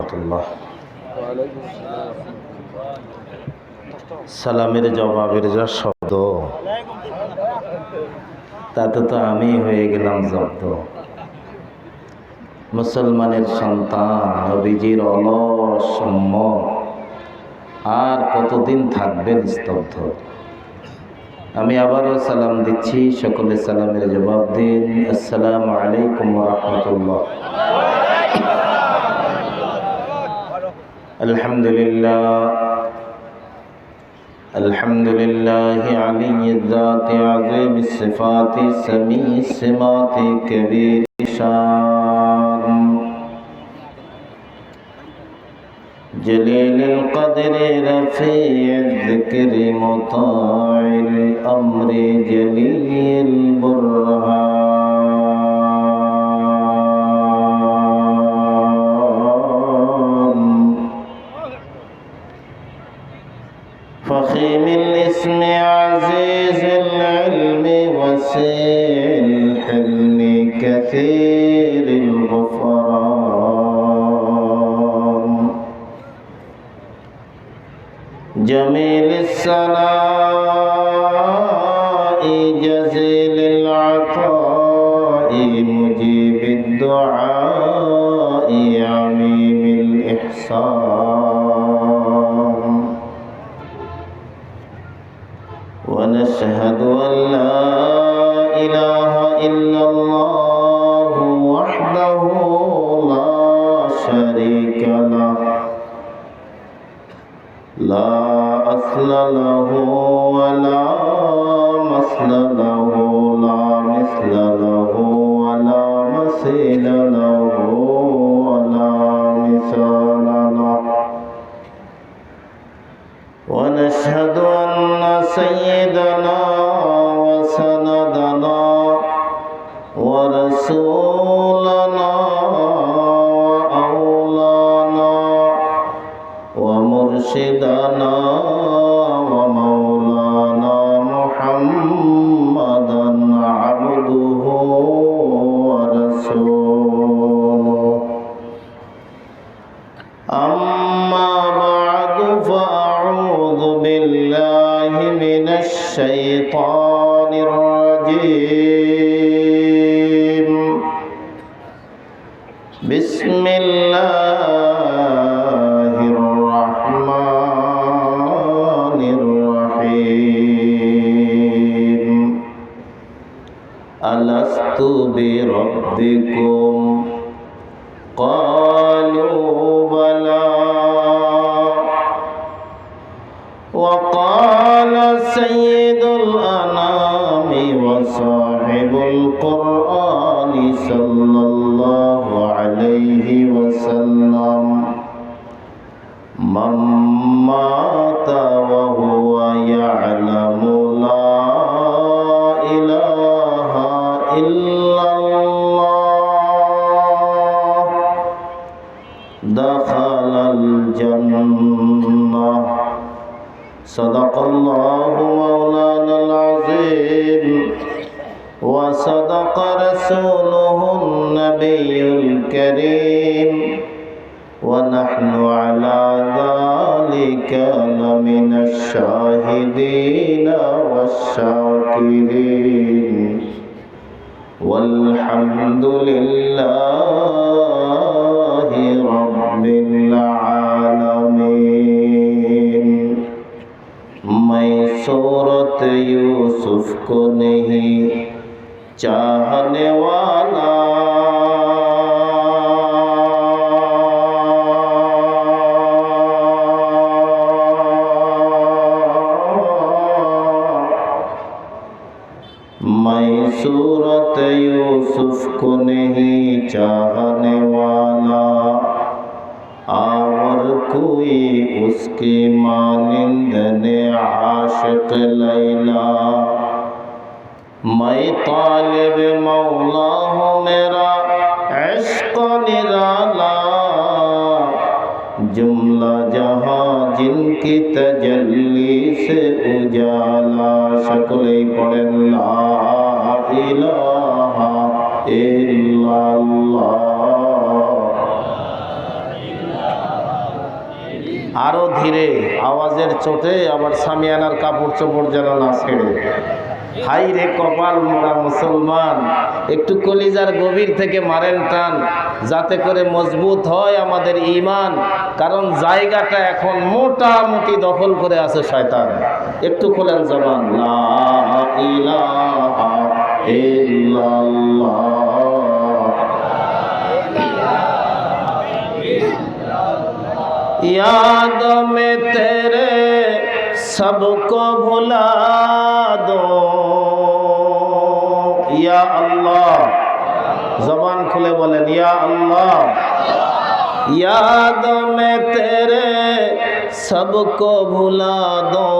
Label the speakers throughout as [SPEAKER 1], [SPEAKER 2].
[SPEAKER 1] রহমতুল্লাহ। সালামের জবাবের যা শব্দ, তাতে তো আমি হয়ে গেলাম জব্দ। মুসলমানের সন্তান, নবীজির অলস উম্মত আর কতদিন থাকবেন স্তব্ধ? আমি আবারও সালাম দিচ্ছি, সকলে সালামের জবাব দিন। আসসালামু আলাইকুম ওয়া রাহমাতুল্লাহ। আলহামদুলিল্লাহ আলহামদুলিল্লাহি আলিয়্যিয যাতি আযীমিস সিফাতি সামিয়্যিস সিমাতি কাবীরিশ শান জলিলুল কদরি রফিউয যিকরি মুতাঈল আমরি জলিল বুরহান فخيم الاسم عزيز العلم وسيع الحلم كثير الغفران جميل الثناء جزيل العطاء مجيب الدعاء عميم الإحسان ونشهد أن لا إله إلا الله وحده لا شريك له لا أصل له ولا مثل له لا مثل له ولا مثيل له ولا مثال له ونشهد أن سيدنا وسندنا ورسولنا وأولانا ومرشدنا ومولانا محمدا عبده ورسوله أما بعد فأعوذ بالله من الشيطان الرجيم بسم الله الرحمن الرحيم ألست بربكم قالوا بلى وقال سيد الأنام وصاحب القرآن صلى الله عليه وسلم من مات وهو يعلم لا إله إلا الله دخل الجنة صدق الله مولانا العظيم وصدق رسوله النبي الكريم ونحن على ذلك لمن الشاهدين والشاكرين والحمد لله رب العالمين मैं सूरत यूसुफ को नहीं चाहने वाला मैं सूरत यूसुफ को नहीं चाहने वाला और कोई उसकी मानिंद ने आशिक लैला मैं तालिब मौला हूँ मेरा इश्क निराला जुमला जहाँ जिनकी तजल्ली से उजाला शकले पढ़ें ला इलाहा इल्लल्लाह আরো ধীরে আওয়াজের চোটে আবার সামিয়ানার কাপড় চোপড় যেন না ছেড়ে। হাই রে কপাল মোরা মুসলমান, একটু কলিজার গভীর থেকে মারেন টান, যাতে করে মজবুত হয় আমাদের ঈমান। কারণ জায়গাটা এখন মোটামুটি দখল করে আছে শয়তান। একটু খোলেন জবান, লা ইলাহা ইল্লাল্লাহ। याद में तेरे सबको भुला दो या अल्लाह। जबान खुले बोलें या अल्लाह। याद में तेरे सबको भुला दो,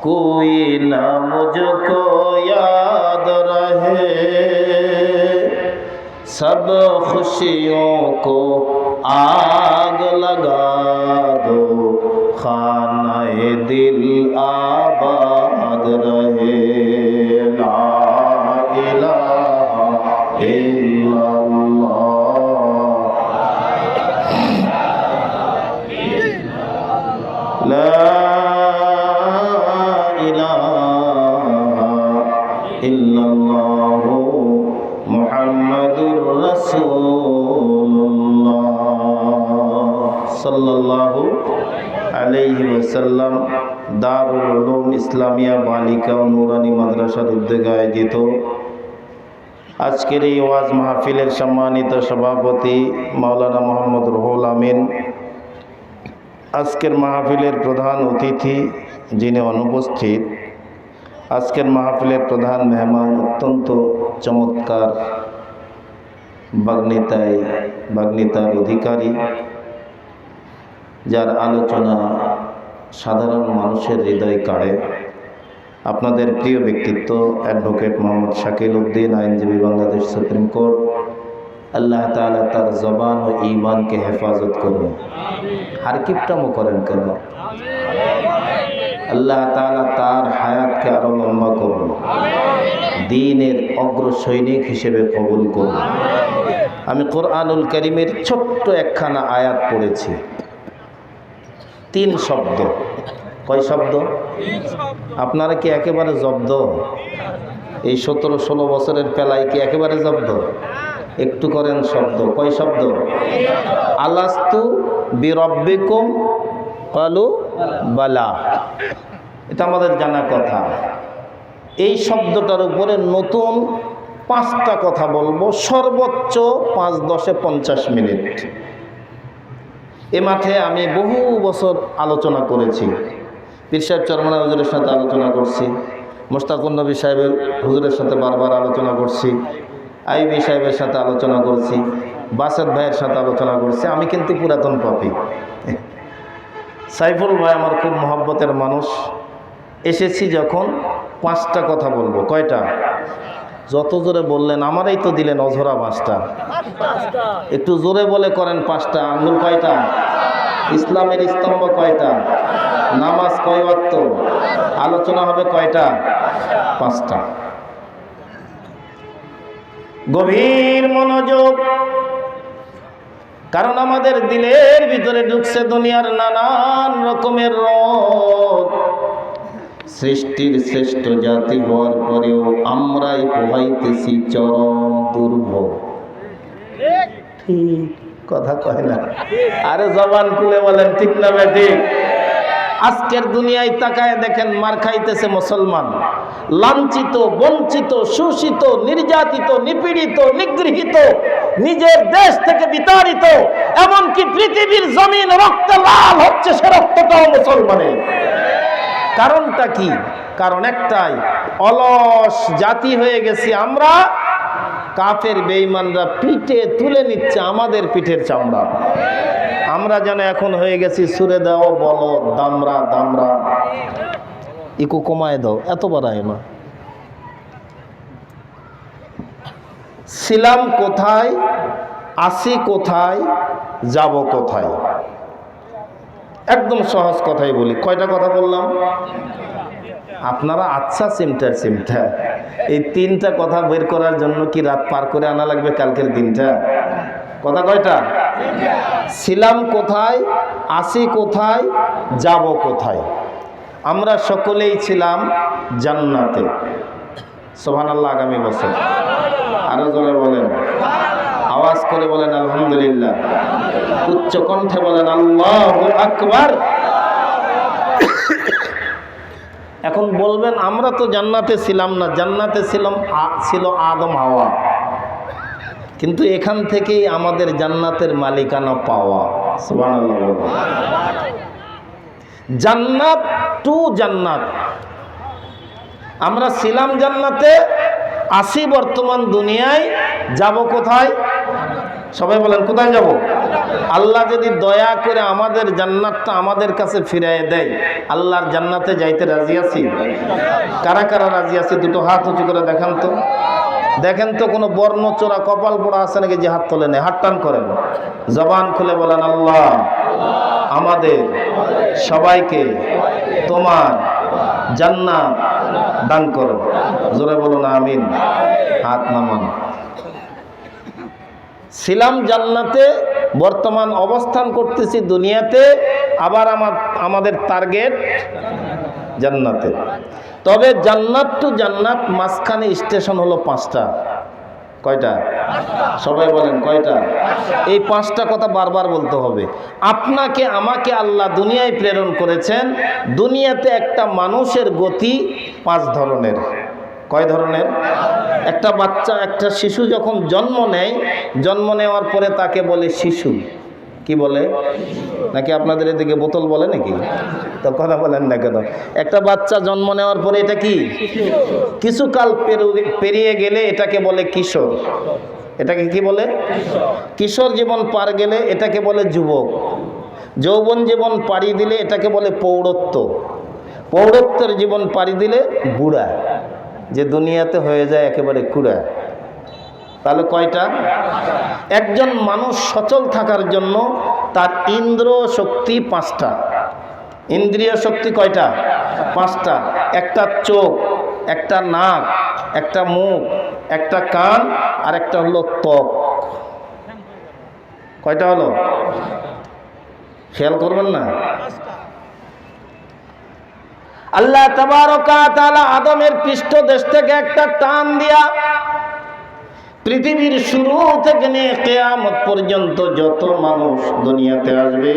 [SPEAKER 1] कोई ना मुझको याद रहे, सब खुशियों को आग लगा दो, खानाए दिल आबाद रहे। ला इलाहा इल्लल्लाह। ला इलाहा इल्लल्लाह मुहम्मदुर रसूलुल्लाह सल्लल्लाहु अलैहि वसल्लम। দারুল উলুম ইসলামিয়া বালিকা ও নুরানি মাদ্রাসার উদ্যোগে আয়োজিত আজকের এই ওয়াজ মাহফিলের সম্মানিত সভাপতি মাওলানা মোহাম্মদ রুহুল আমিন, আজকের মাহফিলের প্রধান অতিথি যিনি অনুপস্থিত, আজকের মাহফিলের প্রধান মেহমান অত্যন্ত চমৎকার বাগ্নিতার অধিকারী, যার আলোচনা সাধারণ মানুষের হৃদয় কাড়ে, আপনাদের প্রিয় ব্যক্তিত্ব অ্যাডভোকেট মোহাম্মদ শাকিল উদ্দিন, আইনজীবী, বাংলাদেশ সুপ্রিম কোর্ট। আল্লাহ তাআলা তার জবান ও ঈমানকে হেফাজত করুন। হারকিপটামো করেন কেন? আল্লাহ তাআলা তার হায়াতকে আরো লম্বা করুন, দ্বীনের অগ্রসৈনিক হিসেবে কবুল করুন। আমি কোরআনুল কারীমের ছোট্ট একখানা আয়াত পড়েছি, 3 শব্দ। কয় শব্দ? আপনারা কি একেবারে জব্দ? এই 17-16 বছরের পেলায় কি একেবারে জব্দ? একটু করেন শব্দ। কয় শব্দ? আলাস্তু বিরব্বিকুম ক্বালু বালা। এটা আমাদের জানা কথা। এই শব্দটার উপরে নতুন 5টা কথা বলবো, সর্বোচ্চ 5-10-এ 50 মিনিট। এ মাঠে আমি বহু বছর আলোচনা করেছি। পীর সাহেব চরমনা হুজুরের সাথে আলোচনা করছি, মুশতাকুন নবী সাহেবের হুজুরের সাথে বারবার আলোচনা করছি, আইবি সাহেবের সাথে আলোচনা করছি, বাসেদ ভাইয়ের সাথে আলোচনা করছি। আমি কিন্তু পুরাতন পাপী। সাইফুল ভাই আমার খুব মহব্বতের মানুষ। এসেছি যখন 5টা কথা বলবো। কয়টা? যত জোরে বললেন, আমারই তো দিলেন অঝরা 5টা। একটু জোরে বলে করেন 5টা। আঙ্গুল কয়টা? ইসলামের স্তম্ভ কয়টা? নামাজ কয় ওয়াক্ত? আলোচনা হবে কয়টা? 5টা। গভীর মনোযোগ, কারণ আমাদের দিলের ভিতরে ঢুকছে দুনিয়ার নানান রকমের রোগ। সৃষ্টির শ্রেষ্ঠ জাতি হওয়ার পরেও আমরাই পোহাইতেছি চরম দুর্ভোগ। ঠিক কথা কয় না? আরে জবান খুলে বলেন ঠিক না বেঠিক? আজকের দুনিয়ায় তাকায় দেখেন, মার খাইতেছে মুসলমান, লাঞ্ছিত, বঞ্চিত, শোষিত, নির্যাতিত, নিপীড়িত, নিগৃহীত, নিজের দেশ থেকে বিতাড়িত, এমনকি পৃথিবীর জমিন রক্তে লাল হচ্ছে, সে রক্তটাও মুসলমানের। কারণটা কি? কারণ একটাই, অলস জাতি হয়ে গেছি আমরা। কাফের বেঈমানরা পিঠে তুলে নিচ্ছে আমাদের পিঠের চামড়া। আমরা যেন এখন হয়ে গেছি সুরে দাও বলো দামরা দামরা। ইকো কমায় দাও, এত বাড়ায় না। ছিলাম কোথায়, আসি কোথায়, যাব কোথায়? একদম সহজ কথাই বলি। কয়টা কথা বললাম? আপনারা আচ্ছা চিমটা এই 3টা কথা বের করার জন্য কি রাত পার করে আনা লাগবে কালকের দিনটা? কথা কয়টা? ছিলাম কোথায়, আছি কোথায়, যাব কোথায়? আমরা সকলেই ছিলাম জান্নাতে। সুবহানাল্লাহ। আগামী বছর আরো জোরে বলেন, আওয়াজ করে বলেন আলহামদুলিল্লাহ, উচ্চ কণ্ঠে বলেন আল্লাহু আকবার। এখন বলবেন আমরা তো জান্নাতে ছিলাম না, জান্নাতে ছিল আদম হাওয়া, কিন্তু এখান থেকেই আমাদের জান্নাতের মালিকানা পাওয়া। সুবহানাল্লাহ। জান্নাত টু জান্নাত। আমরা ছিলাম জান্নাতে, আছি বর্তমান দুনিয়ায়, যাব কোথায়? সবাই বলেন কোথায় যাব? আল্লাহ যদি দয়া করে আমাদের জান্নাতটা আমাদের কাছে ফিরিয়ে দেয়, আল্লাহর জান্নাতে যাইতে রাজি আছি? কারা কারা রাজি আছে? দুটো হাত উঁচু করে দেখান তো, দেখেন তো কোনো বর্ণচোরা কপাল পোড়া আছে নাকি যে হাত তোলে নেই? হাত টান করেন, জবান খুলে বলেন আল্লাহ আমাদের সবাইকে তোমার জান্নাত দান করো। জোরে বলুন আমিন। হাত নামান। ছিলাম জান্নাতে, বর্তমান অবস্থান করতেছি দুনিয়াতে, আবার আমাদের টার্গেট জান্নাতে। তবে জান্নাত টু জান্নাত মাঝখানে স্টেশন হলো 5টা। কয়টা? সবাই বলেন কয়টা? এই 5টা কথা বারবার বলতে হবে। আপনাকে আমাকে আল্লাহ দুনিয়ায় প্রেরণ করেছেন। দুনিয়াতে একটা মানুষের গতি 5 ধরনের। কয় ধরনের? একটা বাচ্চা, একটা শিশু যখন জন্ম নেয়, জন্ম নেওয়ার পরে তাকে বলে শিশু। কি বলে? নাকি আপনাদের এদিকে বোতল বলে নাকি? তো কথা বলেন না কেন? একটা বাচ্চা জন্ম নেওয়ার পরে এটা কি? কিছুকাল পেরিয়ে গেলে এটাকে বলে কিশোর। এটাকে কি বলে? কিশোর জীবন পার গেলে এটাকে বলে যুবক। যৌবন জীবন পাড়ি দিলে এটাকে বলে পৌরত্ব। পৌরত্বের জীবন পাড়ি দিলে বুড়া, যে দুনিয়াতে হয়ে যায় একেবারে কুড়া। তাহলে কয়টা? একজন মানুষ সচল থাকার জন্য তার ইন্দ্রিয় শক্তি 5টা। ইন্দ্রিয় শক্তি কয়টা? 5টা। একটা চোখ, একটা নাক, একটা মুখ, একটা কান, আর একটা হলো ত্বক। কয়টা হলো? খেয়াল করবেন না? আল্লাহ তাবারকা তাআলা আদমের পৃষ্ঠদেশ থেকে একটা টান দিয়া পৃথিবীর শুরু থেকে নিয়ে কিয়ামত পর্যন্ত যত মানুষ দুনিয়াতে আসবে,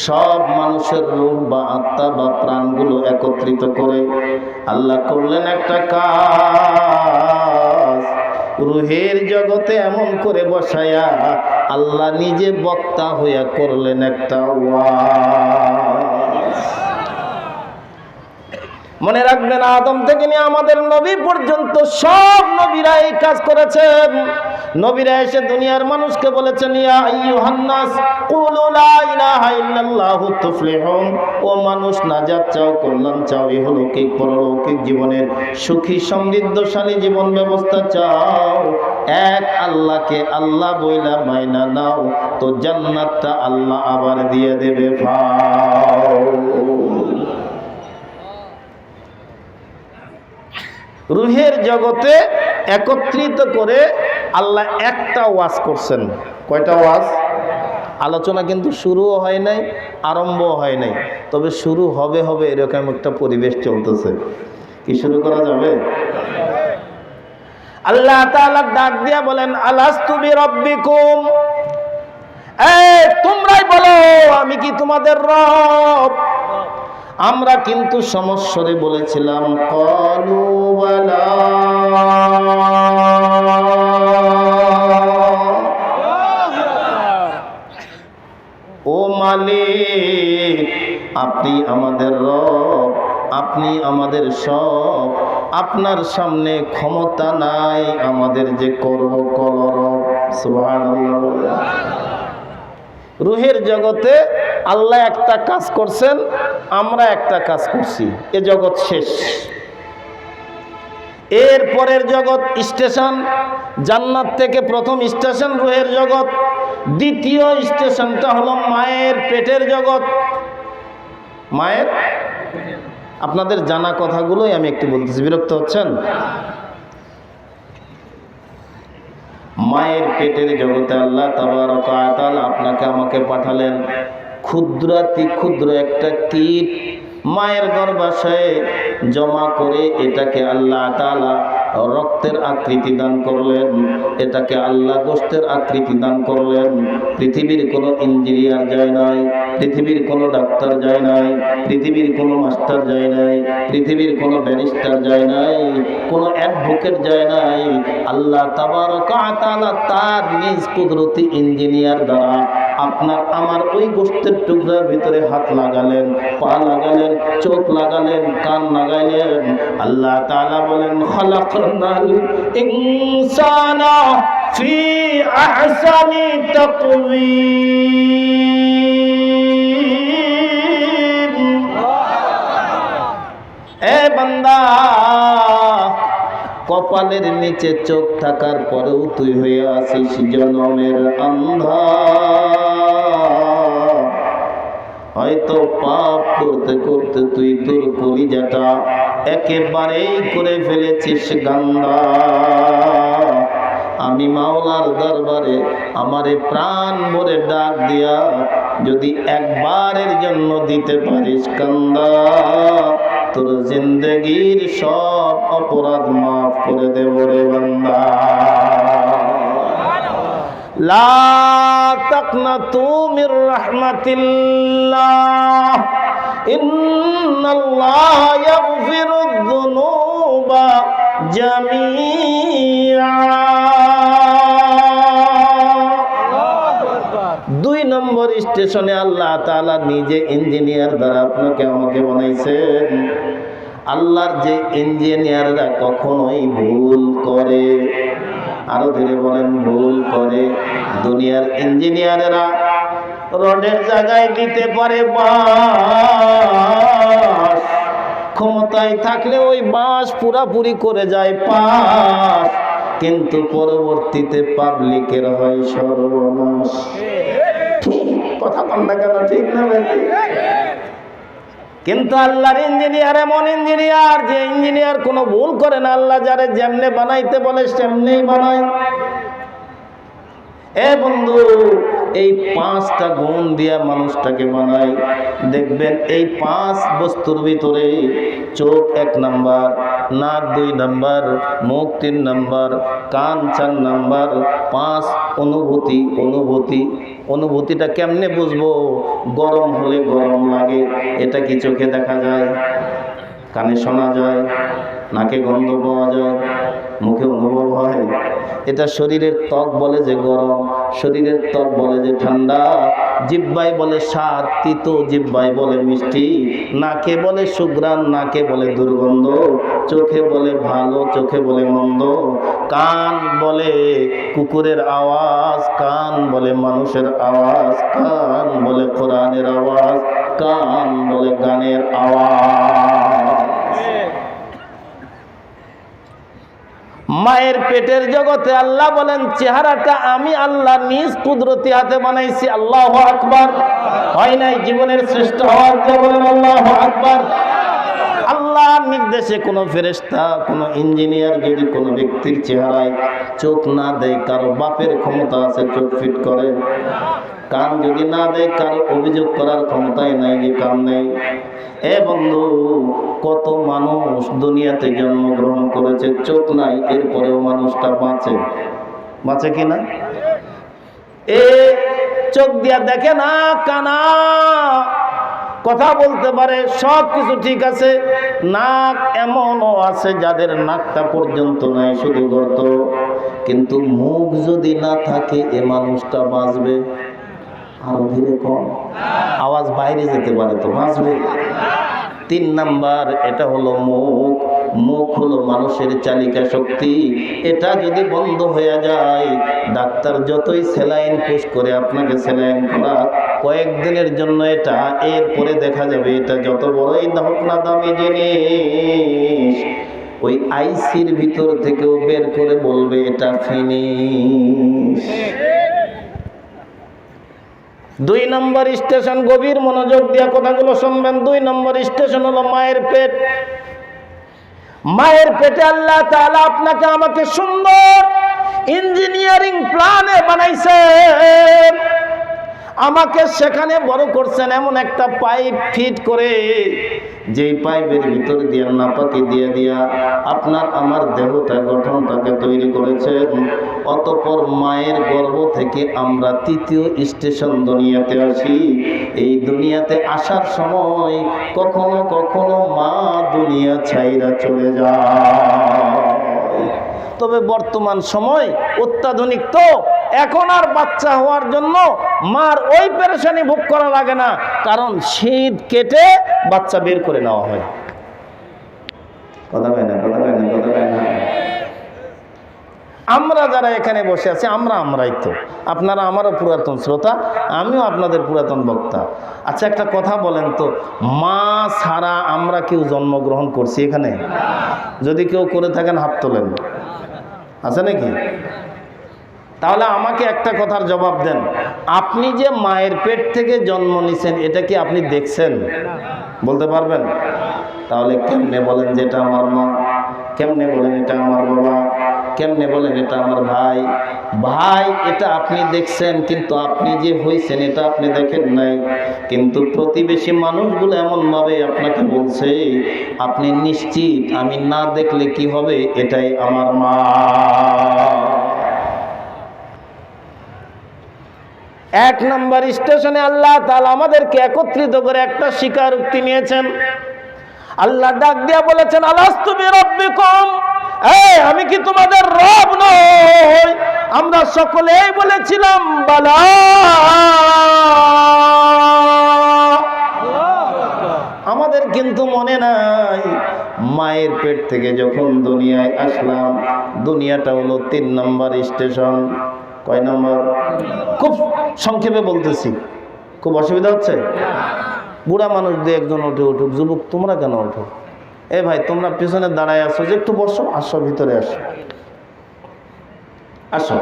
[SPEAKER 1] সব মানুষের রূহ বা আত্মা বা প্রাণগুলো একত্রিত করে আল্লাহ করলেন একটা কাজ। রূহের জগতে এমন করে বসায়া আল্লাহ নিজে বক্তা হইয়া করলেন একটা ওয়াজ। মনে রাখবেন, আদম থেকে নিয়ে আমাদের নবী পর্যন্ত সব নবীরা এই কাজ করেছেন। নবীরা এসে দুনিয়ার মানুষকে বলেছেন, ইয়া আইয়ুহান নাস কুলু লা ইলাহা ইল্লাল্লাহু তুফলিহুন। ও মানুষ, নাজাত চাও, কল্যাণ চাও, ইহলৌকিক পরলৌকিক জীবনের সুখী সমৃদ্ধশালী জীবন ব্যবস্থা চাও, এক আল্লাহকে আল্লাহ বইলা মাইনা নাও, তো জান্নাতটা আল্লাহ আবার দিয়ে দেবে ভাও। রুহের জগতে একত্রিত করে আল্লাহ একটা ওয়াজ করছেন। কয়টা ওয়াজ? আলোচনা কিন্তু শুরুও হয় নাই, আরম্ভও হয় নাই, তবে শুরু হবে হবে এরকম একটা পরিবেশ চলতেছে। কি শুরু করা যাবে? আল্লাহ তাআলা ডাক দিয়া বলেন, আলাস্তু বিরাব্বিকুম, এই তোমরাই বলো আমি কি তোমাদের রব? আমরা কিন্তু সমস্বরে বলেছিলাম ক্বালু বালা। ও মালিক, আপনি আমাদের রব, আপনি আমাদের সব, আপনার সামনে ক্ষমতা নাই আমাদের যে করব কলরব। সুবহানাল্লাহ। রুহের জগতে আল্লাহ একটা কাজ করছেন, আমরা একটা কাজ করছি, এ জগৎ শেষ। এর পরের জগৎ স্টেশন, জান্নাত থেকে প্রথম স্টেশন রুহের জগৎ, দ্বিতীয় স্টেশনটা হলো মায়ের পেটের জগৎ। মায়ের, আপনাদের জানা কথাগুলোই আমি একটু বলতেছি, বিরক্ত হচ্ছেন? মায়ের পেটের জগতে আল্লাহ তাবারক ওয়া তাআলা আপনাকে আমাকে পাঠালেন। ক্ষুদ্রাতি ক্ষুদ্র একটা কীট মায়ের গর্ভাশয়ে জমা করে এটাকে আল্লাহ তাআলা রক্তের আকৃতি দান করলেন, এটাকে আল্লাহ গোশতের আকৃতি দান করলেন। পৃথিবীর কোনো ইঞ্জিনিয়ার যায় নাই, পৃথিবীর কোনো ডাক্তার যায় নাই, পৃথিবীর কোনো মাস্টার যায় নাই, পৃথিবীর কোনো ব্যারিস্টার যায় নাই, কোনো অ্যাডভোকেট যায় নাই। আল্লাহ তাবারক ওয়া তাআলা তার নিজ কুদরতি ইঞ্জিনিয়ার দ্বারা আপনার আমার ওই গোশতের টুকরার ভিতরে হাত লাগালেন, পা লাগালেন, চোখ লাগালেন, কান লাগাইলেন। আল্লাহ তাআলা বলেন খালাকনাল ইনসানা ফি আহসানি তাকওয়িম। এ বান্দা, কপালের নিচে চোখ থাকার পরেও তুই হয়ে আছিস জনমের আন্ধা। হয়তো পাপ করতে করতে তুই তোর কলিজাটা একেবারেই করে ফেলেছিস গান্দা। আমি মাওলার দরবারে আমারে প্রাণ ভরে ডাক দিয়া যদি একবারের জন্য দিতে পারিস কান্দা, তোর জিন্দগির সব অপরাধ মাফ করে দেব রে বান্দা। লা তাকনাতু মির রাহমাতিল্লাহ, ইন্নাল্লাহ ইয়াগফিরুয যুনুবা জামিআ। 2 নম্বর স্টেশনে আল্লাহ তাআলা নিজে ইঞ্জিনিয়ার দ্বারা আপনাকে আমাকে বানাইছেন। আল্লাহর যে ইঞ্জিনিয়াররা কখনোই ভুল করে, আরো ধীরে বলেন, ভুল করে। দুনিয়ার ইঞ্জিনিয়ারেরা রডের জায়গায় দিতে পারে বাঁশ, ক্ষমতায় থাকলে ওই বাঁশ পুরাপুরি করে যায় পাশ, কিন্তু পরবর্তীতে পাবলিকের হয় সর্বনাশ। কথা কন না কেন, ঠিক না ভাই? কিন্তু আল্লাহর ইঞ্জিনিয়ার এমন ইঞ্জিনিয়ার যে ইঞ্জিনিয়ার কোনো ভুল করে না। আল্লাহ যারে যেমনে বানাইতে বলে সেমনেই বানায়। এ বন্ধু, এই 5টা গুণ দিয়া মানুষটাকে বানায়। দেখবেন এই 5 বস্তুর ভিতরে চোখ 1 নাম্বার, নাক 2 নাম্বার, মুখ 3 নাম্বার, কান 4 নাম্বার, 5 অনুভূতি। অনুভূতিটা কেমনে বুঝবো? গরম হলে গরম লাগে, এটা কি চোখে দেখা যায়? কানে শোনা যায়, নাকে গন্ধ পাওয়া যায়, মুখে অনুভব হয়। এটা শরীরের ত্বক বলে যে গরম, শরীরের ত্বক বলে যে ঠান্ডা, জিহ্বায় বলে স্বাদ, তিতো জিহ্বায় বলে মিষ্টি, নাকে বলে সুঘ্রাণ, নাকে বলে দুর্গন্ধ, চোখে বলে ভালো, চোখে বলে মন্দ, কান বলে কুকুরের আওয়াজ, কান বলে মানুষের আওয়াজ, কান বলে কোরআনের আওয়াজ, কান বলে গানের আওয়াজ। মায়ের পেটের জগতে আল্লাহ বলেন চেহারাটা আমি আল্লাহ নিজ কুদরতি হাতে বানাইছি। আল্লাহু আকবার। হয় নাই জীবনের শ্রেষ্ঠ হওয়ার জন্য বলেন আল্লাহু আকবার। আল্লাহর নির্দেশে কোনো ফেরেশতা, কোনো ইঞ্জিনিয়ার যদি কোনো ব্যক্তির চেহারায় চোখ না দেয়, কারো বাপের ক্ষমতা আছে চোখ ফিট করে? কান যদি না দেয়, কারো অভিযোগ করার ক্ষমতাই নাই যে কান নেই। এ বন্ধু, কত মানুষ দুনিয়াতে জন্মগ্রহণ করেছে, চোখ নাই, এরপরেও মানুষটা বাঁচে কিনা? এ চোখ দিয়া দেখে না, কানা কথা বলতে পারে, সব কিছু ঠিক আছে। নাক এমনও আছে যাদের নাকটা পর্যন্ত নাই, শুধু গর্ত। কিন্তু মুখ যদি না থাকে, এ মানুষটা বাঁচবে? আরো ধীরে কম, আওয়াজ বাইরে যেতে পারে তো বাঁচবে? 3 নাম্বার, এটা হলো মুখ। মুখ হলো মানুষের চালিকা শক্তি। এটা যদি বন্ধ হয়ে যায়, ডাক্তার যতই স্যালাইন পুশ করে আপনাকে স্যালাইন করা কয়েকদিনের জন্য, এটা এরপরে দেখা যাবে এটা যত বড়ই হোক না দামি জিনিস, ওই আইসির ভিতর থেকেও বের করে বলবে এটা ফিনিশ। 2 নম্বর স্টেশন, গভীর মনোযোগ দিয়ে কথাগুলো শুনবেন। 2 নম্বর স্টেশন হলো মায়ের পেট। মায়ের পেটে আল্লাহ তাআলা আপনাকে আমাকে সুন্দর ইঞ্জিনিয়ারিং প্ল্যানে বানাইছেন, আমাকে সেখানে বড় করছেন এমন একটা পাইপ ফিট করে, যেই পাইপের ভিতর দিয়ে নাপাকি দিয়ে দিয়া আপনার আমার দেহটা গঠনটাকে তৈরি করেছেন। অতঃপর মায়ের গর্ভ থেকে আমরা তৃতীয় স্টেশন দুনিয়াতে আসি। এই দুনিয়াতে আসার সময় কখনো কখনো মা দুনিয়া ছাইরা চলে যায়। তবে বর্তমান সময় অত্যাধুনিক, তো এখন আর বাচ্চা হওয়ার জন্য মার ওই পেরেশানি ভোগ করা লাগে না, কারণ শীত কেটে বাচ্চা বের করে নেওয়া হয়। কথা কয় না, কথা কয় না, কথা কয় না। আমরা যারা এখানে বসে আছি আমরাই তো, আপনারা আমারও পুরাতন শ্রোতা, আমিও আপনাদের পুরাতন বক্তা। আচ্ছা একটা কথা বলেন তো, মা ছাড়া আমরা কেউ জন্মগ্রহণ করছি এখানে? যদি কেউ করে থাকেন হাত তোলেন, আছে নাকি? তাহলে আমাকে একটা কথার জবাব দেন, আপনি যে মায়ের পেট থেকে জন্ম নিছেন এটা কি আপনি দেখছেন? বলতে পারবেন? তাহলে কেমনে বলেন যে এটা আমার মা, কেমনে বলেন এটা আমার বাবা, কেমনে বলেন এটা আমার ভাই? ভাই এটা আপনি দেখছেন, কিন্তু আপনি যে হইছেন এটা আপনি দেখেন নাই। কিন্তু প্রতিবেশী মানুষগুলো এমনভাবে আপনাকে বলছে, আপনি নিশ্চিত আমি না দেখলে কি হবে, এটাই আমার মা। এক নম্বর স্টেশনে আল্লাহ তাআলা আমাদেরকে একত্রিত করে একটা স্বীকারোক্তি নিয়েছেন। আল্লাহ ডাক দিয়া বলেছেন, আলাস্তু বিরাব্বিকুম, আমি কি তোমাদের রব নই? আমরা সকলেই বলেছিলাম বালা। আমাদের কিন্তু মনে নাই মায়ের পেট থেকে যখন দুনিয়ায় আসলাম, দুনিয়াটা হলো 3 নম্বর স্টেশন। কয় নম্বর? খুব সংক্ষেপে বলতেছি, খুব অসুবিধা হচ্ছে? বুড়া মানুষ দিয়ে একজন উঠে উঠুক, যুবক তোমরা কেন ওঠো? এ ভাই তোমরা পিছনে দাঁড়ায় আসো, যে একটু বসো, আসো ভিতরে আসো, আসো।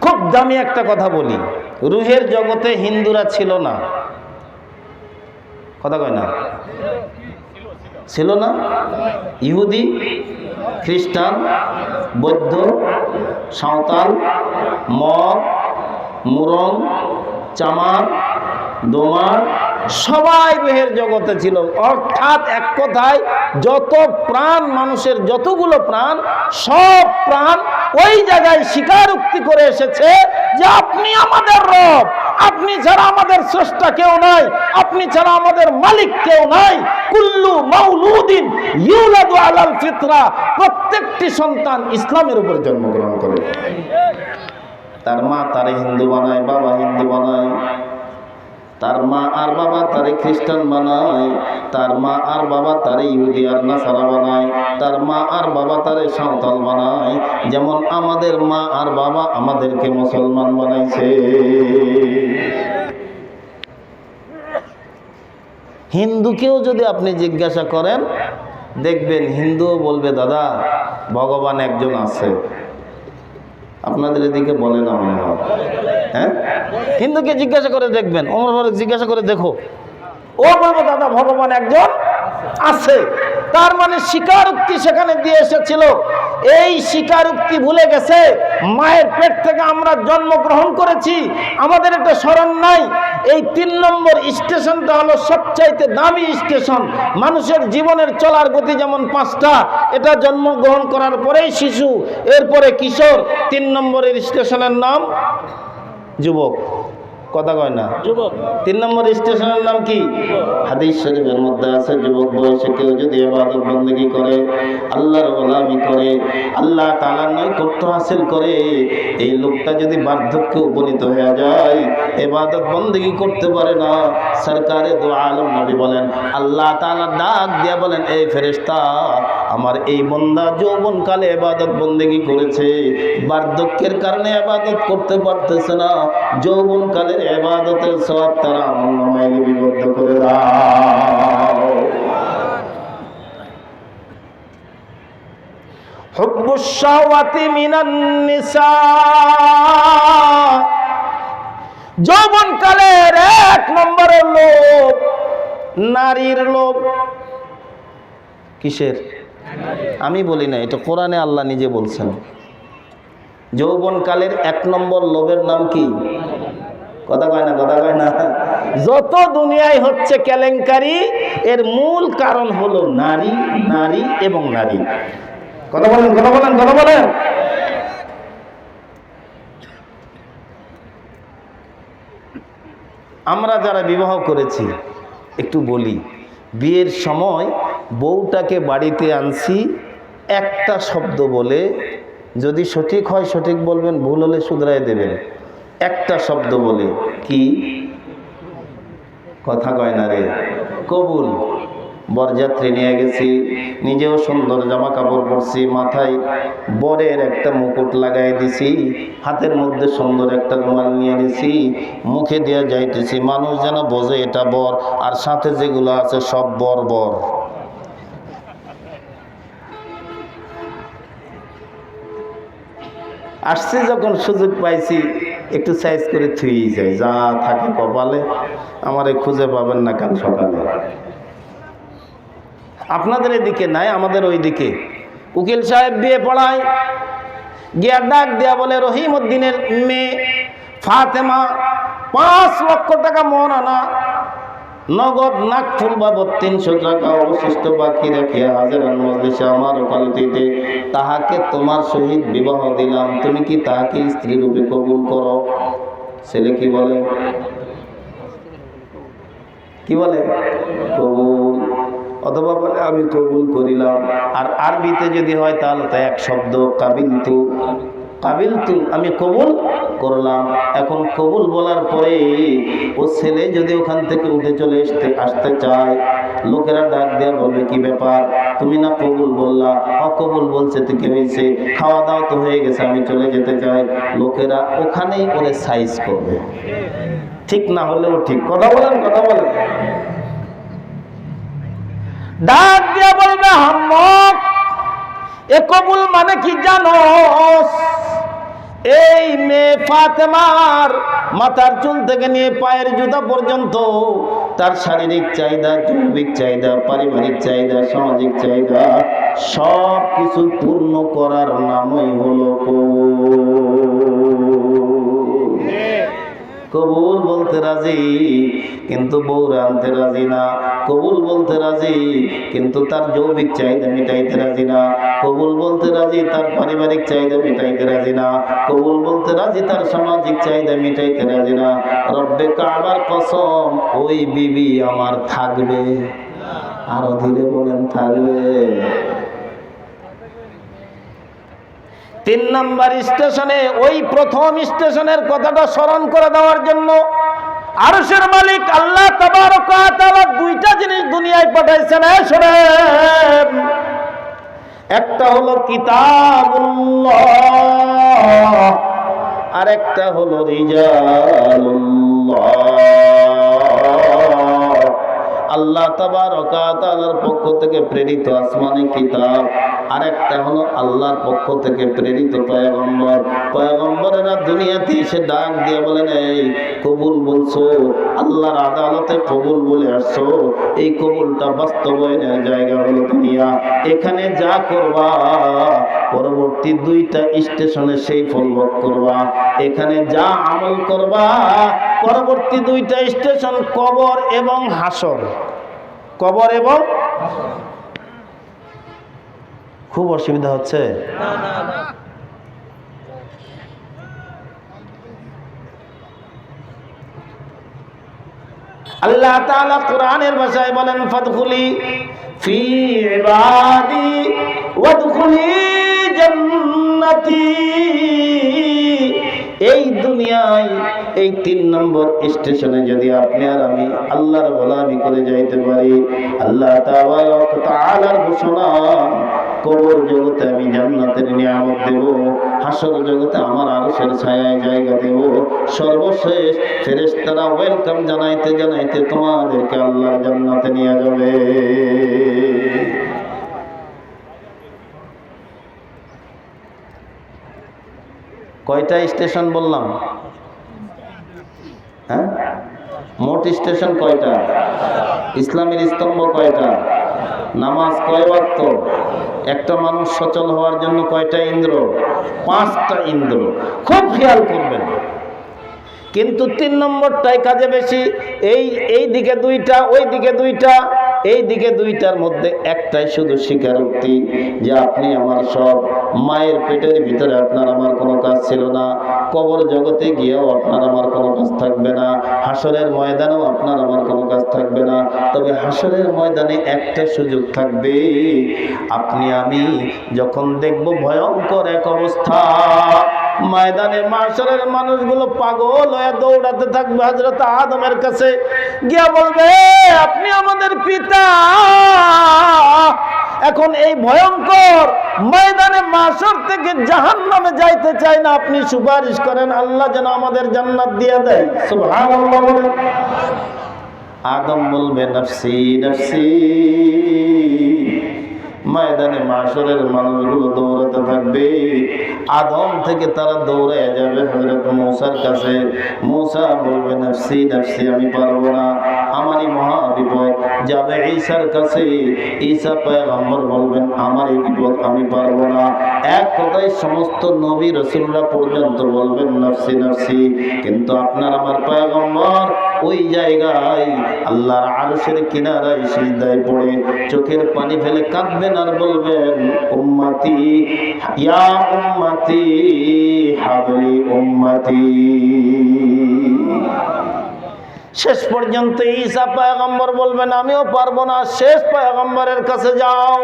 [SPEAKER 1] খুব দামি একটা কথা বলি, রুহের জগতে হিন্দুরা ছিল না। কথা কয় না? ছিল না? ইহুদি, খ্রিস্টান, বৌদ্ধ, সাঁওতাল, মগ, মুরং, চামার, দোমার, সবাই রুহের জগতে ছিল। অর্থাৎ এক কথায় যত প্রাণ, মানুষের যতগুলো প্রাণ, সব প্রাণ ওই জায়গায় স্বীকারোক্তি করে এসেছে যে আপনি আমাদের রব, আপনি ছাড়া আমাদের স্রষ্টা কেউ নাই, আপনি ছাড়া আমাদের মালিক কেউ নাই। কুল্লু মাউলুদিন ইউলাদু আলাল ফিতরা, প্রত্যেকটি সন্তান ইসলামের উপর জন্মগ্রহণ করে। তার মা তারে হিন্দু বানায়, বাবা হিন্দু বানায়, তার মা আর বাবা তারে খ্রিস্টান বানায়, তার মা আর বাবা তারে ইহুদি আর নাসারা বানায়, তার মা আর বাবা তারে সাঁওতাল বানায়, যেমন আমাদের মা আর বাবা আমাদেরকে মুসলমান বানাইছে। হিন্দুকেও যদি আপনি জিজ্ঞাসা করেন, দেখবেন হিন্দুও বলবে দাদা ভগবান একজন আছে। আপনাদের এদিকে বলে না মনে হয়? হ্যাঁ, হিন্দুকে জিজ্ঞাসা করে দেখবেন, ওমর ফারুক জিজ্ঞাসা করে দেখো, ও বলবো দাদা ভগবান একজন আছে। তার মানে স্বীকারোক্তি সেখানে দিয়ে এসেছিল। এই স্বীকারোক্তি ভুলে গেছে, মায়ের পেট থেকে আমরা জন্মগ্রহণ করেছি, আমাদের একটা স্মরণ নাই। এই 3 নম্বর স্টেশনটা হলো সবচাইতে দামি স্টেশন। মানুষের জীবনের চলার গতি যেমন 5টা, এটা জন্মগ্রহণ করার পরেই শিশু, এরপরে কিশোর, 3 নম্বরের স্টেশনের নাম যুবক। কথা কয় না? যুবক। 3 নম্বর স্টেশনের নাম কি? হাদিস শরীফের মধ্যে আছে, যুবক বয়সে কেউ যদি ইবাদত বন্দেগী করে, আল্লাহর গোলামি করে, আল্লাহ তাআলার নৈকট্য হাসিল করে, এই লোকটা যদি বার্ধক্যে উপনীত হয়ে যায়, ইবাদত বন্দেগী করতে পারে না, সরকারে দু আলম নবী বলেন, আল্লাহ তাআলা ডাক দিয়া বলেন, এই ফেরেশতা, আমার এই বান্দা যৌবনকালে ইবাদত বন্দেগী করেছে, বার্ধক্যের কারণে ইবাদত করতে পারতেছে না, যৌবনকালে ইবাদতের সওয়াব তারা আমলনামায় লিপিবদ্ধ করে দাও। হুব্বুশ শাহওয়াতি মিনান নিসা, যৌবনকালের 1 নম্বরের লোভ নারীর লোভ। কিসের? আমি বলি না, এটা কোরআনে আল্লাহ নিজে বলছেন। যৌবনকালের 1 নম্বর লোভের নাম কি? কথা কয় না, কথা কয় না। যত দুনিয়ায় হচ্ছে কেলেঙ্কারি, এর মূল কারণ হলো নারী, নারী এবং নারী। কথা বলেন, কথা বলেন, কথা বলেন। আমরা যারা বিবাহ করেছি একটু বলি, বিয়ের সময় বউটাকে বাড়িতে আনছি একটা শব্দ বলে, যদি সঠিক হয় সঠিক বলবেন, ভুল হলে শুধরায় দেবেন। একটা শব্দ বলে, কি? কথা কয় না রে। কবুল। বরযাত্রী নিয়ে গেছি, নিজেও সুন্দর জামা কাপড় পরছি, মাথায় বরের একটা মুকুট লাগাই দিছি, হাতের মধ্যে সুন্দর একটা রুমাল নিয়ে নিছি, মুখে দিয়ে যাইতেছি, মানুষ যেন বোঝে এটা বর, আর সাথে যেগুলো আছে সব বর বর। আসছি যখন সুযোগ পাইছি একটু সাইজ করে থুই যায়, যা থাকে কপালে আমারে খুঁজে পাবেন না কাল সকালে। আপনাদের এদিকে নাই, আমাদের ওই দিকে উকিল সাহেব বিয়ে পড়ায়, গিয়া ডাক দেয়া বলে, রহিম উদ্দিনের মেয়ে ফাতেমা 5 লক্ষ টাকা মন আনা নগদ নাকফুল বাবদ 300 টাকা অবশিষ্ট বাকি রেখে হাজারান মজলিসে আমার ওকালতিতে তাহাকে তোমার সহিত বিবাহ দিলাম, তুমি কি তাহাকে স্ত্রী রূপে কবুল করো? ছেলে কি বলে? কি বলে? কবুল। অথবা বলে আমি কবুল করিলাম। আর আরবিতে যদি হয় তাহলে তো এক শব্দ, কাবিলতু। কাবিলতু, আমি কবুল করলাম। এখন কবুল বলার পরে ও ছেলে যদি ওখান থেকে উঠে চলে আসতে চায়, লোকেরা ডাক দেয়া বলবে, কি ব্যাপার, তুমি না কবুল বললা? অকবুল বলছে তো কি হয়েছে? খাওয়া দাওয়া তো হয়ে গেছে, আমি চলে যেতে চাই। লোকেরা ওখানেই করে সাইজ করবে, ঠিক না হলেও ঠিক। কথা বলেন, কথা বলেন। ডাক দিয়া বলবে, হাম্মক, এ কবুল মানে কি জানোস? এই মেয়ে ফাতেমার মাথার চুল থেকে নিয়ে পায়ের জুতা পর্যন্ত তার শারীরিক চাহিদা, জৈবিক চাহিদা, পারিবারিক চাহিদা, সামাজিক চাহিদা সব কিছু পূর্ণ করার নামই হলো কবুল বলতে রাজি, কিন্তু বউরা আনতে রাজি না। কবুল বলতে রাজি, কিন্তু তার জৈবিক চাহিদা মিটাইতে রাজি না। কবুল বলতে রাজি, তার পারিবারিক চাহিদা মিটাইতে রাজি না। কবুল বলতে রাজি, তার সামাজিক চাহিদা মিটাইতে রাজি না। রব্বে কাবার কসম, ওই বিবি আমার থাকবে। আরো ধীরে বলেন, থাকবে। 3 নম্বর স্টেশনে, ওই প্রথম স্টেশনের কথাটা স্মরণ করে দেওয়ার জন্য আরশের মালিক আল্লাহ তাবারক ওয়া তাআলা 2টা জিনিস দুনিয়ায় পাঠাইছেন। শোনেন, একটা হলো কিতাবুল্লাহ, আর একটা হলো রিজালুল্লাহ। আল্লাহ তাবারক ওয়া তাআলার পক্ষ থেকে প্রেরিত আসমানি কিতাব, আর একটা হলো আল্লাহর পক্ষ থেকে প্রেরিত পয়গম্বর। পয়গম্বরেরা দুনিয়াতে এসে ডাক দিয়ে বলেন, এই কবুল বলছো, আল্লাহর আদালতে কবুল বলে আসছো, এই কবুলটা বাস্তবায়নের জায়গা হলো দুনিয়া। এখানে যা করবা পরবর্তী 2টা স্টেশনে সেই ফল ভোগ করবা। এখানে যা আমল করবা পরবর্তী 2টা স্টেশন কবর এবং হাসর। কবর এবং খুব অসুবিধা হচ্ছে? আল্লাহ তাআলা কোরআনের ভাষায় বলেন, ফাদখুলি ফি ইবাদি ওয়াদখুলি জান্নাতি। এই দুনিয়ায় এই 3 নম্বর স্টেশনে যদি আপনি আর আমি আল্লাহর গোলামি করে যাইতে পারি, আল্লাহ তাআলার ঘোষণা, কবর জগতে আমি জান্নাতের নিয়ামত দেব, হাসর জগতে আমার আরশের ছায়ায় জায়গা দেব, সর্বশেষ ফেরেশতারা ওয়েলকাম জানাইতে জানাইতে তোমাদেরকে আল্লাহর জান্নাতে নিয়ে যাবে। কয়টা স্টেশন বললাম? হ্যাঁ, মোট স্টেশন কয়টা? ইসলামের স্তম্ভ কয়টা? নামাজ কয় ওয়াক্ত? একটা মানুষ সচল হওয়ার জন্য কয়টা ইন্দ্র? 5টা ইন্দ্র। খুব খেয়াল করবেন। কিন্তু 3 নম্বরটাই কাজে বেশি। এই দিকে 2টা, ওই দিকে 2টা, এই দিকে 2টার মধ্যে একটাই শুধু স্বীকারোক্তি যে আপনি আমার সব। মায়ের পেটের ভিতরে আপনার আমার কোনো কাজ ছিল না, কবর জগতে গিয়েও আপনার আমার কোনো কাজ থাকবে না, হাসরের ময়দানেও আপনার আমার কোনো কাজ থাকবে না। তবে হাসরের ময়দানে একটা সুযোগ থাকবে, আপনি আমি যখন দেখব ভয়ঙ্কর এক অবস্থা, ময়দানে মাশরের মানুষগুলো পাগল হয়ে দৌড়াতে থাকবে হযরত আদমের কাছে, গিয়া বলবে আপনি আমাদের পিতা। এখন এই ভয়ঙ্কর ময়দানে মাশর থেকে জাহান্নামে যাইতে চাই না, আপনি সুপারিশ করেন আল্লাহ যেন আমাদের জান্নাত দিয়ে দেয়। সুবহানাল্লাহ বলেন। আদম বলবে নফসি নফসি। ময়দানে মাশরের মানুষগুলো দৌড়াতে থাকবে, আদম থেকে তারা দৌড়ে যাবে হযরত মূসার কাছে। মূসা বলবে নফসি নফসি, আমি পারবো না, আমারই মহা বিপদ। যাবে ঈসার কাছে, ঈসা পয়গম্বর বলবেন আমারই বিপদ, আমি পারবো না। এক কথায় সমস্ত নবী রাসূলরা পর্যন্ত বলবেন নফসি নফসি। কিন্তু আপনার আমার পয়গম্বর ওই জায়গায় আল্লাহর আরশের কিনারায় সিজদায় পড়ে চোখের পানি ফেলে কাঁদবেন আর বলবেন উম্মতি ইয়া উম্মতি হাবলি উম্মতি। শেষ পর্যন্ত ঈসা পয়গম্বর বলবেন আমিও পারবো না, শেষ পয়গম্বরের কাছে যাও।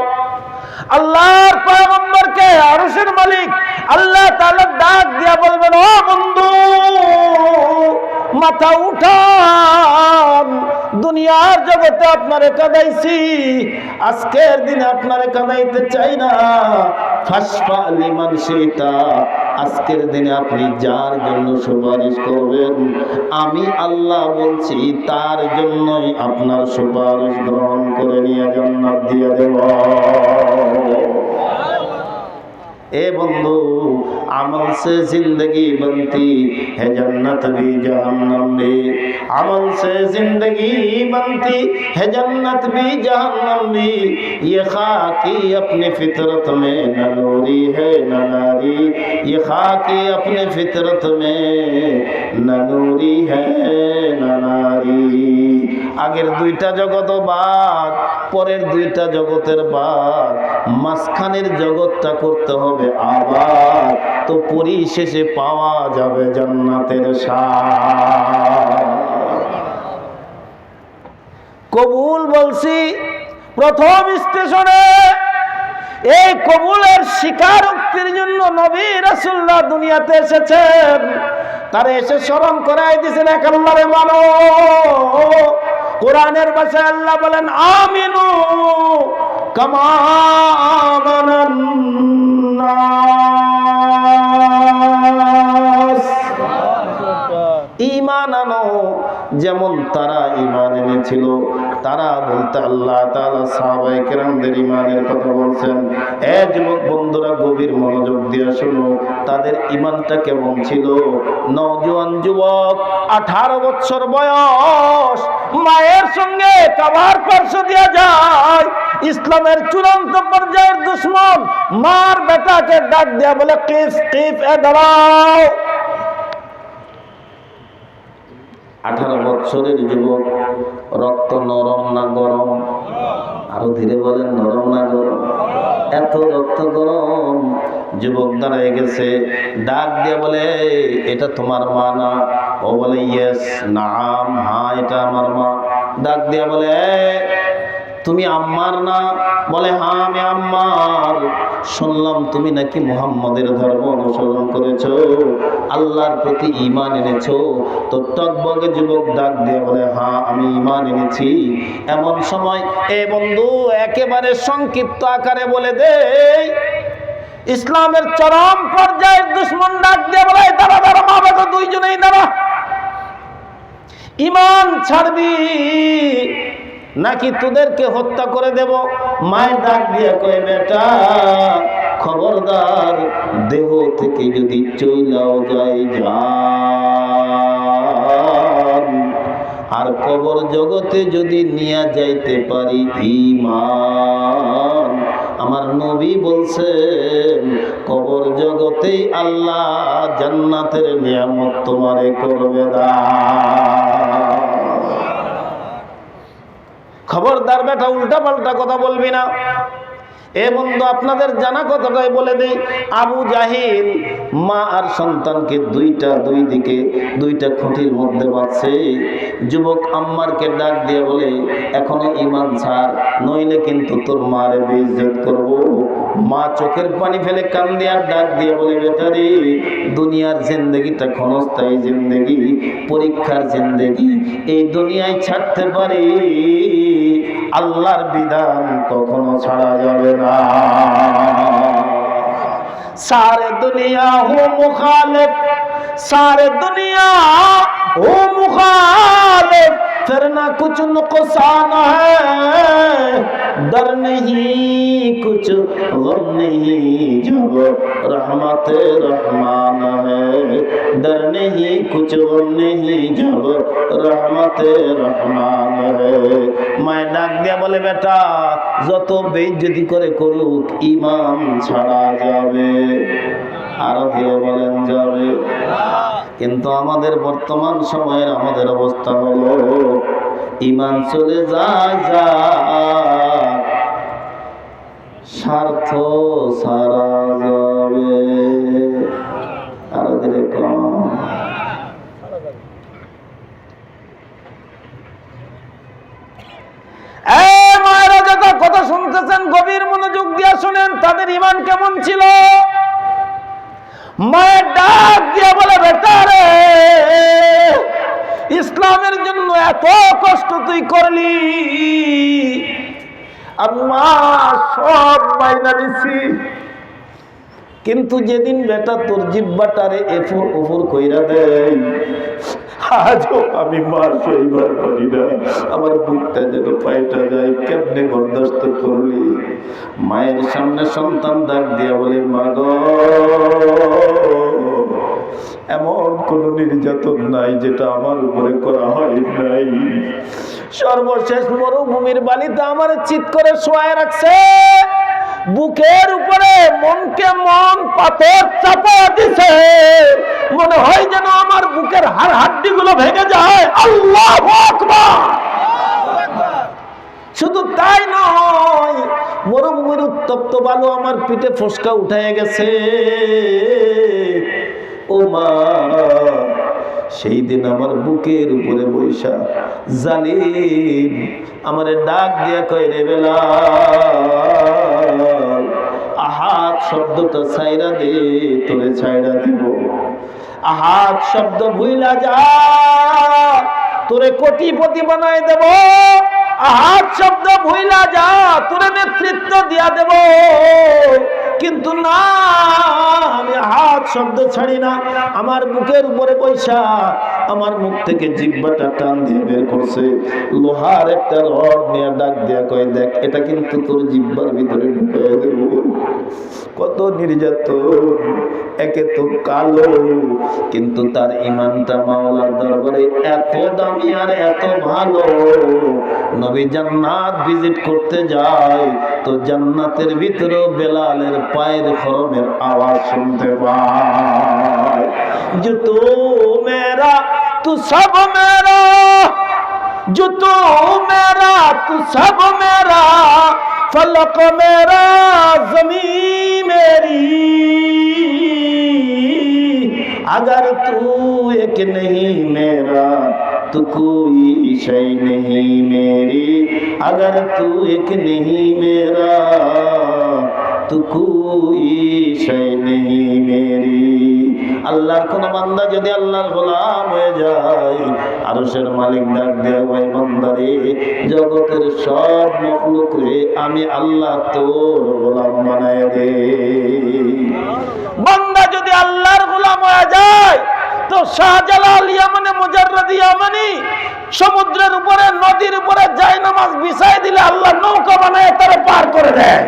[SPEAKER 1] আল্লাহর পয়গম্বরকে আরশের মালিক আল্লাহ তাআলা ডাক দিয়া বলবেন ও বন্ধু মাথা উঠান, দুনিয়ার জগতে আপনারে কাঁদাইছি, আজকের দিনে আপনারে কাঁদাইতে চাই না। ফাসফা লিমান শিতা, আজকের দিনে আপনি যার জন্য সুপারিশ করবেন আমি আল্লাহ বলছি তার জন্যই আপনার সুপারিশ গ্রহণ করে নিয়ে জান্নাত দিয়ে দেব। ए बंधु अमल से जिंदगी बनती है जन्नत भी जहन्नम भी, अमल से जिंदगी बनती है जन्नत भी जहन्नम भी। ये खाकी अपनी फितरत में न नूरी है न नारी, ये खाकी अपनी फितरत में न नूरी है न नारी। আগের 2টা জগৎ বাদ, পরের 2টা জগতের বাদ, মাঝখানের জগৎটা করতে হবে আবার, তো পরিশেষে পাওয়া যাবে জান্নাতের স্বাদ। কবুল বলছি প্রথম স্টেশনে। এই কবুলের স্বীকারোক্তির জন্য নবী রাসূলরা দুনিয়াতে এসেছেন। তারা এসে স্মরণ করাই দিয়েছেন এক আল্লাহরে মানো। কোরআনের ভাষায় আল্লাহ বলেন আমিনু কামা আমানান নাস, ঈমান আনো যেমন তারা ঈমান এনেছিল। তারা বলতে আল্লাহ তাআলা সাহাবায়ে কেরামদের ঈমানের কথা বলছেন। যুবক বন্ধুরা গভীর মনোযোগ দিয়ে শোনো, তাদের ঈমানটা কেমন ছিল। নওজোয়ান যুবক 18 বছর বয়স, মায়ের সঙ্গে কাবার স্পর্শ দিয়া যায়। ইসলামের চূড়ান্ত পর্যায়ের দুশমন মার বেটাকে ডাক দিয়া বলে কিফ কিফ, এ দাঁড়াও। 18 বছরের যুবক, রক্ত নরম না গরম? আরো ধীরে বলেন, নরম না গরম? এত রক্ত গরম। যুবক দাঁড়ায় গেছে, ডাক দিয়ে বলে এটা তোমার মা না? ও বলে ইয়েস, নাম, হ্যাঁ এটা আমার মা। ডাক দিয়ে বলে তুমি আম্মার না? বলে হ্যাঁ আমি আম্মার। শুনলাম তুমি নাকি মুহাম্মাদের ধর্ম অনুসরণ করেছো, আল্লাহর প্রতি ঈমান এনেছো। তো টকবগে যুবক ডাক দিয়ে বলে হ্যাঁ আমি ঈমান এনেছি। এমন সময় এ বন্ধু একেবারে সংক্ষিপ্ত আকারে বলে দেই, ইসলামের চরম পর্যায়ের দুশমন ডাক দিয়ে বলে দাঁড়া দাঁড়া, মা বেটা দুইজনেই দাঁড়া, ঈমান ছাড়বি নাকি তোদেরকে হত্যা করে দেব? মায়ের ডাক দিয়ে কয় বেটা খবরদার, দেহ থেকে যদি চইলাও যায় যান, আর আর কবর জগতে যদি নিয়ে যাইতে পারি ঈমান, আমার নবী বলছেন কবর জগতেই আল্লাহ জান্নাতের নিয়ামত তোমারে করবে দান। খবরদার বেটা উল্টা পাল্টা কথা বলবি না। এ বন্ধু, আপনাদের জানা কথাটাই বলে দেই। আবু জাহিল মা আর সন্তানকে দুই দিকে দুইটা খুঁটির মধ্যে বাঁধছে। যুবক আম্মারকে ডাক দিয়ে বলে, এখনো ঈমান ছাড়, নইলে কিন্তু তোর মারে বেইজ্জত করব। মা চোখের পানি ফেলে কান্দে আর ডাক দিয়ে বলে, বেটারে, দুনিয়ার জিন্দেগিটা ক্ষণস্থায়ী জিন্দেগি, পরীক্ষার জিন্দেগি। এই দুনিয়ায় ছাড়তে পারি, আল্লাহর বিধান কখনো ছাড়া যাবে না। सारे दुनिया हो मुखालिफ, सारे दुनिया हो मुखालिफ, फिर ना कुछ नुकसान है, डर नहीं कुछ गम नहीं, जब रहमत रहमान है, डर नहीं कुछ गम नहीं, जब रहमत रहमान है। मैं डाक दिया बोले, बेटा যত বেইজ্জতি করে করুক ঈমান ছাড়া যাবে। আরো ধীরে বলেন, যাবে। কিন্তু আমাদের বর্তমান সময়ের আমাদের অবস্থা হলো ঈমান চলে যায়, স্বার্থ ছাড়া যাবে। আরো ধীরে কম। কথা শুনতেছেন, গভীর মনোযোগ দিয়ে শুনেন, তাদের ঈমান কেমন ছিল। মায়ের ডাক দিয়ে বলে, বেটা রে, ইসলামের জন্য এত কষ্ট তুই করলি, আম্মা সব মাইনা দিছি, কিন্তু যেদিন বেটা তোর জিহ্বাটারে এফুর উফুর কইরা দেয়, আজও আমি মার সইবার পারি না, আমার বুকটা যেন পাইটা যায়। কেমনে বরদাস্ত করলি? মায়ের সামনে সন্তান ডাক দিয়া বলে, মা গো, এমন কোন নির্যাতন নাই যেটা আমার উপরে করা হয় নাই। সর্বশেষ মরুভূমির বালিতে আমার চিৎ করে শোয়ায় রাখছে, বুকের উপরে মনকে মন পাথর চাপা দিছে, মনে হয় যেন আমার বুকের হাড় হাড্ডি গুলো ভেঙে যায়। আল্লাহু আকবার। শুধু তাই নয়, মরুভূমির উত্তপ্ত বালু আমার পিঠে ফসকা উঠায় গেছে। ও মা, সেই দিন আমার বুকের উপরে বৈশা জালিম আমারে ডাক দিয়া কয়, রে বেলাল, আহাত শব্দটা ছাইরা দে, তোরে ছাইরা দিব। আহাত শব্দ ভুইলা যা, তোরে কোটিপতি বানাই দেব। আহাত শব্দ ভুইলা যা, তোরে নেতৃত্ব দিয়া দেব। কিন্তু না, আমি আহাত শব্দ ছাড়ি না। আমার বুকের উপরে বৈশা আমার মুখ থেকে জিহ্বাটা টান দিয়ে বের করছে, লোহার একটা রড নিয়ে ডাক দিয়া কয়, দেখ, এটা কিন্তু তোর জিহ্বার ভিতরে ঢুকিয়ে দেব। কত নির্যাতন, একে তো কালো, কিন্তু তার ঈমানটা মাওলার দরবারে এত দামি আর এত ভালো। নবী জান্নাত ভিজিট করতে যায় তো জান্নাতের ভিতরে বেলালের পায়ের খরমের আওয়াজ শুনতে পায়। जो तू मेरा तू सब मेरा, जो तू मेरा तू सब मेरा, फलक मेरा ज़मीन मेरी, अगर तू एक नहीं मेरा तो कोई शय नहीं मेरी, अगर तू एक नहीं मेरा तो कोई शय नहीं मेरी। আল্লাহর কোন বান্দা যদি আল্লাহর গোলাম হয়ে যায়, আরশের মালিক ডাক দেয়, ভাই বান্দারে, জগতের সব মখলুক রে আমি আল্লাহ তোর গোলাম বানায় দে। বান্দা যদি আল্লাহর গোলাম হয়ে যায় তো শাহজালাল ইয়ামানে মুজাররদ ইয়ামানি সমুদ্রের উপরে নদীর উপরে জায়নামাজ বিছায় দিলে আল্লাহ নৌকা বানায় তারে পার করে দেয়।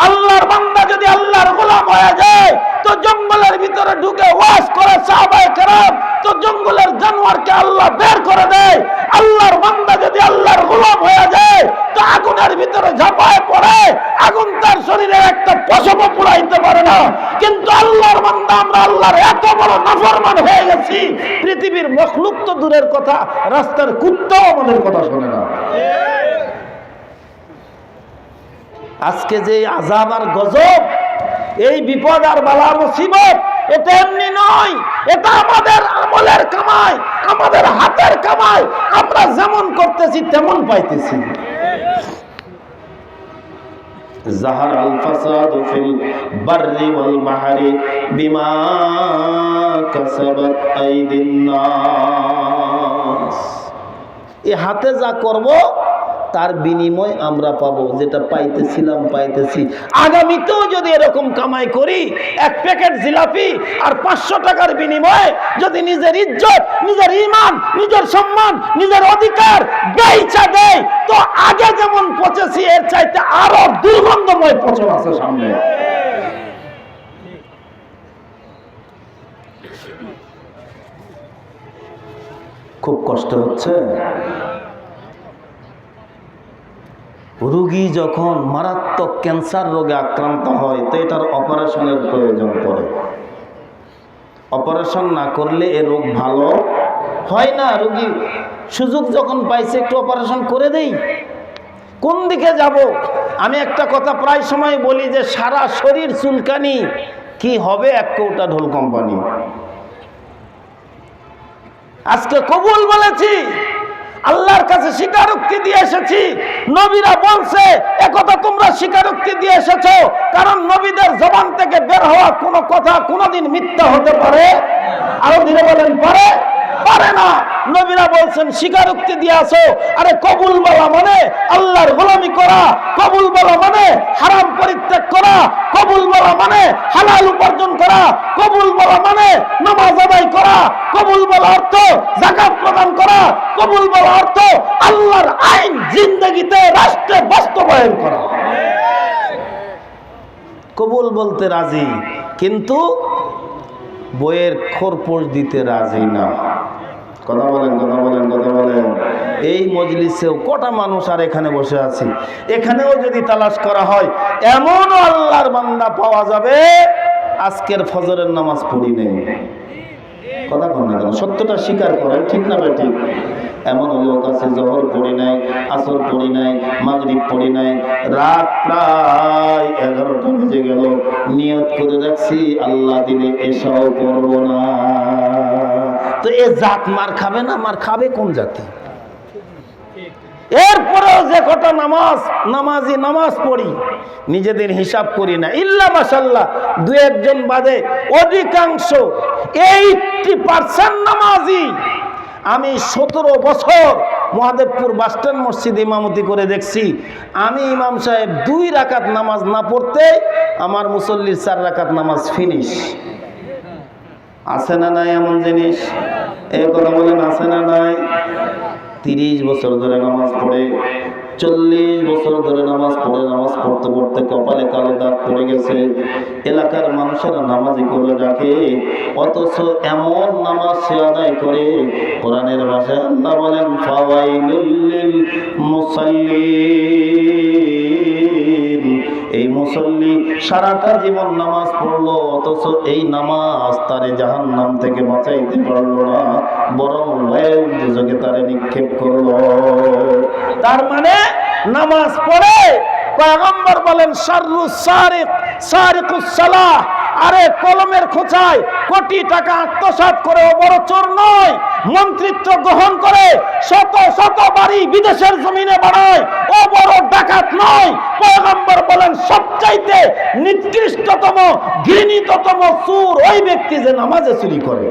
[SPEAKER 1] আল্লাহর বান্দা যদি আল্লাহর গোলাম হয়ে যায় তো জঙ্গলের ভিতরে ঢুকে ওয়াজ করে সাহাবায়ে কেরাম, তো জঙ্গল জঙ্গলের জানোয়ারকে আল্লাহ বের করে দেয়, আল্লাহর বান্দা যদি আল্লাহর গোলাম হয়ে যায় তো আগুনের ভিতরে ঝাঁপায় পড়ে, আগুন তার শরীরে একটা পশমও পুড়াইতে পারে না। কিন্তু আল্লাহর বান্দা আমরা আল্লাহর এত বড় নাফরমান হয়ে গেছি, পৃথিবীর মখলুক তো দূরের কথা, রাস্তার কুত্তাও আমাদের কথা শোনে না। আজকে যে আযাব আর গজব, এই বিপদ আর বালা মুসিবত, এটা এমনি নয়, এটা আমাদের আমলের কামাই, আমাদের হাতের কামাই। আমরা যেমন করতেছি তেমন পাইতেছি। জাহার আল ফাসাদু ফিল বাররি ওয়াল বাহরি বিমা কাসাবাত আইদিন নাস। এই হাতে যা করব তার বিনিময় আমরা পাবো, যেটা পাইতেছি। আগামীতেও যদি এরকম কামাই করি, এক প্যাকেট জিলাপি আর 500 টাকার বিনিময়ে যদি নিজের ইজ্জত, নিজের ঈমান, নিজের সম্মান, নিজের অধিকার বেচা দেয়, তো আগে যেমন পচেছি এর চাইতে আরো দুর্গন্ধময় পচন আছে সামনে। খুব কষ্ট হচ্ছে। রোগী যখন মারাত্মক ক্যান্সার রোগে আক্রান্ত হয় তো এটার অপারেশনের প্রয়োজন পড়ে। অপারেশন না করলে এ রোগ ভালো হয় না। রোগী সুযোগ যখন পাইছে একটু অপারেশন করে দেই, কোন দিকে যাব? আমি একটা কথা প্রায় সময় বলি যে সারা শরীর চুলকানি কি হবে এক কৌটা ঢোল কোম্পানি। আজকে কবুল বলেছি, আল্লাহর কাছে স্বীকারোক্তি দিয়ে এসেছি। নবীরা বলছে একথা তোমরা স্বীকারোক্তি দিয়ে এসেছো, কারণ নবীদের জবান থেকে বের হওয়া কোনো কথা কোনোদিন মিথ্যা হতে পারে? আরো ধীরে বলেন, পারে না। নবীরা বলছেন স্বীকারোক্তি দিয়ে আসো। আরে কবুল বলা মানে আল্লাহর গোলামি করা, কবুল বলা মানে হারাম পরিত্যাগ করা, কবুল বলা মানে হালাল উপার্জন করা, কবুল বলা মানে নামাজ আদায় করা, কবুল বলা অর্থ যাকাত প্রদান করা, কবুল বলা অর্থ আল্লাহর আইন জিন্দেগিতে রাষ্ট্রে বাস্তবায়ন করা। কবুল বলতে রাজি, কিন্তু বইয়ের খোরপোশ দিতে রাজি না। কথা বলেন। এই মজলিসেও কটা মানুষ আর এখানে বসে আছি, এখানেও যদি তালাশ করা হয় এমনও আল্লাহর বান্দা পাওয়া যাবে আজকের ফজরের নামাজ পড়ি নেই। কথা বল না কেন, সত্যটা স্বীকার করেন, ঠিক না ভাই? ঠিক। এমন লোক আছে জোহর পড়ি নাই, আসর পড়ি নাই, মাগরিব পড়ি নাই, রাত প্রায় 11টা বেজে গেল, নিয়ত করে রাখছি আল্লাহ দিলে এসাও করব না। তো এ জাত মার খাবে না? মার খাবে কোন জাতি? এরপরেও যে কটা নামাজ পড়ি, নিজেদের হিসাব করি না, ইল্লা মাশাআল্লাহ 2-1 বাদে অধিকাংশ 80% নামাজি আমি 17 বছর মহাদেবপুর বাসস্ট্যান্ড মসজিদ ইমামতি করে দেখছি। আমি ইমাম সাহেব 2 রাকাত নামাজ না পড়তে আমার মুসল্লির 4 রাকাত নামাজ ফিনিশ। আছে না নাই এমন জিনিস? এই কথা বলেন, আছে না নাই? 30 বছর ধরে নামাজ পড়ে, 40 বছর ধরে নামাজ পড়তে পড়তে কপালে কালো দাগ পড়ে গেছে। এলাকার মানুষেরা নামাজি করে রাখে, অথচ এমন নামাজ সে আদায় করে, কোরআনের ভাষায় আল্লাহ বলেন ফাওয়াইলুল লিল মুসাল্লিন। এই মুসল্লি সারাটা জীবন নামাজ পড়লো, অথচ এই নামাজ তারে জাহান্নাম থেকে বাঁচাইতে পারলো না, বরং দুজকে তারে নিক্ষেপ করলো। তার মানে নামাজ পড়ে পয়গম্বর বলেন শাররুস সারিকুস সালাহ। আরে কলমের খোঁচায় কোটি টাকা আত্মসাৎ করে ও বড় চোর নয়, মন্ত্রিত্ব গ্রহণ করে শত বাড়ি বিদেশের জমিনে বানায় ও বড় ডাকাত নয়। পয়গম্বর বলেন সবচাইতে নিকৃষ্টতম ঘৃণিততম চোর ওই ব্যক্তি যে নামাজে চুরি করে।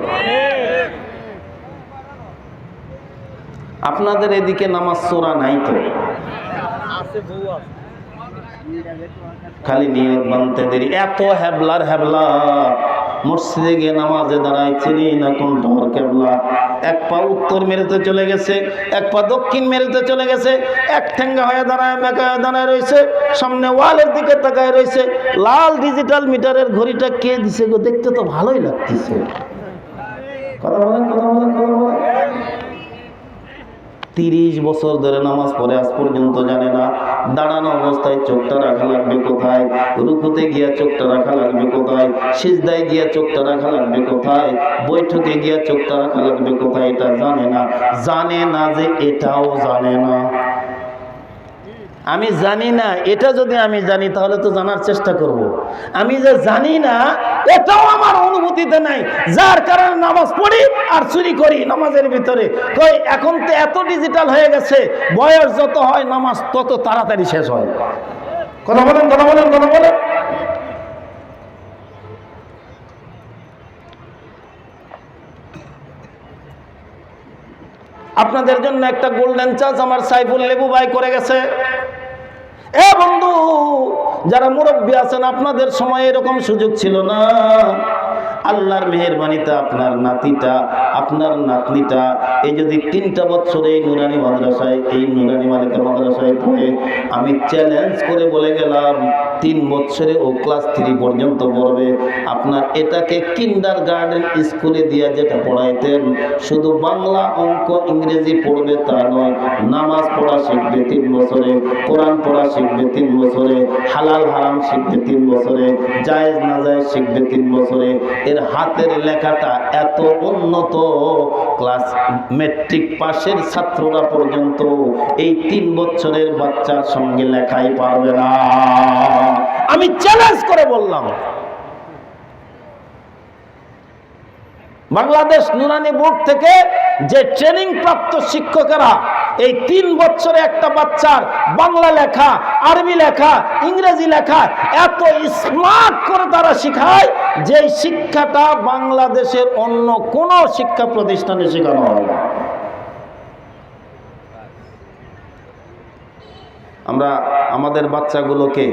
[SPEAKER 1] আপনাদের এদিকে নামাজ চোরা নাই তো? খালি নিয়ত বানতে দেরি। এত হেবলা মসজিদে গিয়ে নামাজে দাঁড়ায়, চিনি না কোন ঢর কেবলা। এক পা উত্তর মেরুতে চলে গেছে, এক পা দক্ষিণ মেরুতে চলে গেছে, এক ঠেঙ্গা হয়ে দাঁড়ায় রয়েছে, সামনে ওয়ালের দিকে তাকায় রয়েছে। লাল ডিজিটাল মিটারের ঘড়িটা কে দিছে গো? দেখতে তো ভালোই লাগতেছে। কথা বলেন। 30 বছর ধরে নামাজ পড়ে আজ পর্যন্ত জানে না দাঁড়ানো অবস্থায় চোখটা রাখা লাগবে কোথায়, রুকুতে গিয়া চোখটা রাখা লাগবে কোথায়, সিজদায় গিয়া চোখটা রাখা লাগবে কোথায়, বৈঠকে গিয়া চোখটা রাখা লাগবে কোথায়, এটা জানে না। জানে না যে এটাও জানে না। আমি জানি না, এটা যদি আমি জানি তাহলে তো জানার চেষ্টা করব। আমি যে জানি না এটাও আমার অনুভূতিতে নাই, যার কারণে নামাজ পড়ি আর চুরি করি নামাজের ভিতরে। কই এখন তো এত ডিজিটাল হয়ে গেছে, বয়স যত হয় নামাজ তত তাড়াতাড়ি শেষ হয়। কথা বলেন, কথা বলেন, কথা বলেন। আপনাদের জন্য একটা গোল্ডেন চান্স আমার সাইফুল লেবু ভাই করে গেছে। এ বন্ধু, যারা মুরব্বী আছেন আপনাদের সময় এরকম সুযোগ ছিল না। আল্লাহর মেহেরবানিতে আপনার নাতিটা, আপনার নাতনিটা এই যদি 3টা বছর এই নুরানি মাদ্রাসায়, এই নুরানি মালিকা মাদ্রাসায় পড়ে, আমি চ্যালেঞ্জ করে বলে গেলাম 3 বছরে ও ক্লাস 3 পর্যন্ত পড়বে। আপনার এটাকে কিন্ডার গার্ডেন স্কুলে দিয়ে যেটা পড়াইতেন, শুধু বাংলা অঙ্ক ইংরেজি পড়বে তা নয়, নামাজ পড়া শিখবে 3 বছরে, কোরআন পড়া শিখবে 3 বছরে, হালাল হারাম শিখবে 3 বছরে, জায়েজ না জায়েজ শিখবে 3 বছরে। এর হাতের লেখাটা এত উন্নত, ক্লাস মেট্রিক পাশের ছাত্ররা পর্যন্ত এই 3 বছরের বাচ্চার সঙ্গে লেখাই পারবে না। আমি চ্যালেঞ্জ করে বললাম। বাংলাদেশ নুরানি বোর্ড থেকে যে ট্রেনিং প্রাপ্ত শিক্ষকেরা এই 3 বছরে একটা বাচ্চার বাংলা লেখা, আরবি লেখা, ইংরেজি লেখা এত স্মার্ট করে তারা শিখায়, যে শিক্ষাটা বাংলাদেশের অন্য কোনো শিক্ষা প্রতিষ্ঠানে শেখানো হয় না। আমরা আমাদের বাচ্চাগুলোকে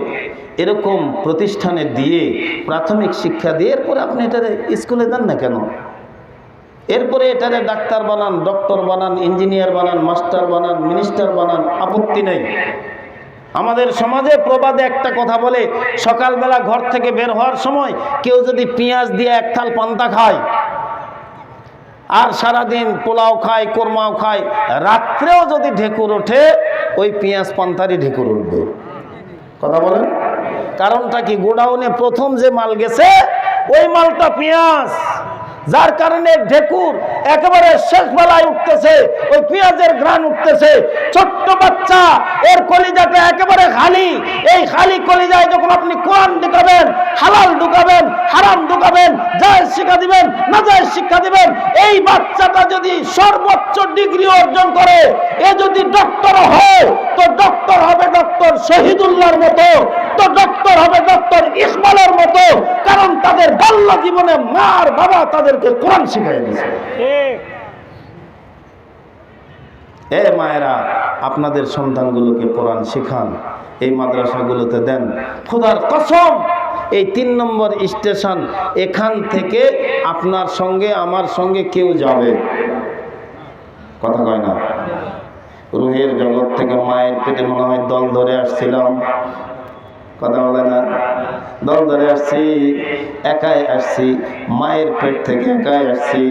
[SPEAKER 1] এরকম প্রতিষ্ঠানে দিয়ে প্রাথমিক শিক্ষা দিয়ে এরপরে আপনি এটা স্কুলে দেন না কেন? এরপরে এটারে ডাক্তার বানান, ডক্টর বানান, ইঞ্জিনিয়ার বানান, মাস্টার বানান, মিনিস্টার বানান, আপত্তি নেই। আমাদের সমাজে প্রবাদে একটা কথা বলে, সকালবেলা ঘর থেকে বের হওয়ার সময় কেউ যদি পেঁয়াজ দিয়ে 1 থাল পান্তা খায় আর সারাদিন পোলাও খায়, কোরমাও খায়, রাত্রেও যদি ঢেকুর ওঠে ওই পেঁয়াজ পান্তারই ঢেকুর উঠবে। কথা বলেন, কারণটা কি? গোডাউনে প্রথম যে মাল গেছে ওই মালটা পেঁয়াজ, যার কারণে ঢেকুর একেবারে শেষ বেলায় উঠতেছে, ওই পেঁয়াজের ঘ্রাণ উঠতেছে। ছোট্ট বাচ্চা, এর কলিজাটা একেবারে খালি। এই খালি কলিজায় যখন আপনি কোরআন ঢুকাবেন, হালাল ঢুকাবেন, হারাম ঢুকাবেন, জায়েজ শিক্ষা দিবেন, নাজায়েজ শিক্ষা দিবেন, এই বাচ্চাটা যদি সর্বোচ্চ ডিগ্রি অর্জন করে, এ যদি ডক্টর হয় তো ডক্টর হবে ডক্টর শহীদুল্লাহর মতো, তো ডক্টর হবে ডক্টর ইকবালের মতো। কারণ তাদের বাল্য জীবনে মা আর বাবা তাদেরকে কোরআন শিখাই দিয়েছে। এ মায়েরা, আপনাদের সন্তানগুলোকে কোরআন শেখান, এই মাদ্রাসাগুলোতে দেন। খোদার কসম, এই 3 নম্বর স্টেশন, এখান থেকে আপনার সঙ্গে আমার সঙ্গে কেউ যাবে, কথা কয় না। রুহের জগৎ থেকে মায়ের পেটে মনে হয় দল ধরে আসছিলাম, কথা বলে না, দল ধরে আসছি, একাই আসছি, মায়ের পেট থেকে একাই আসছি।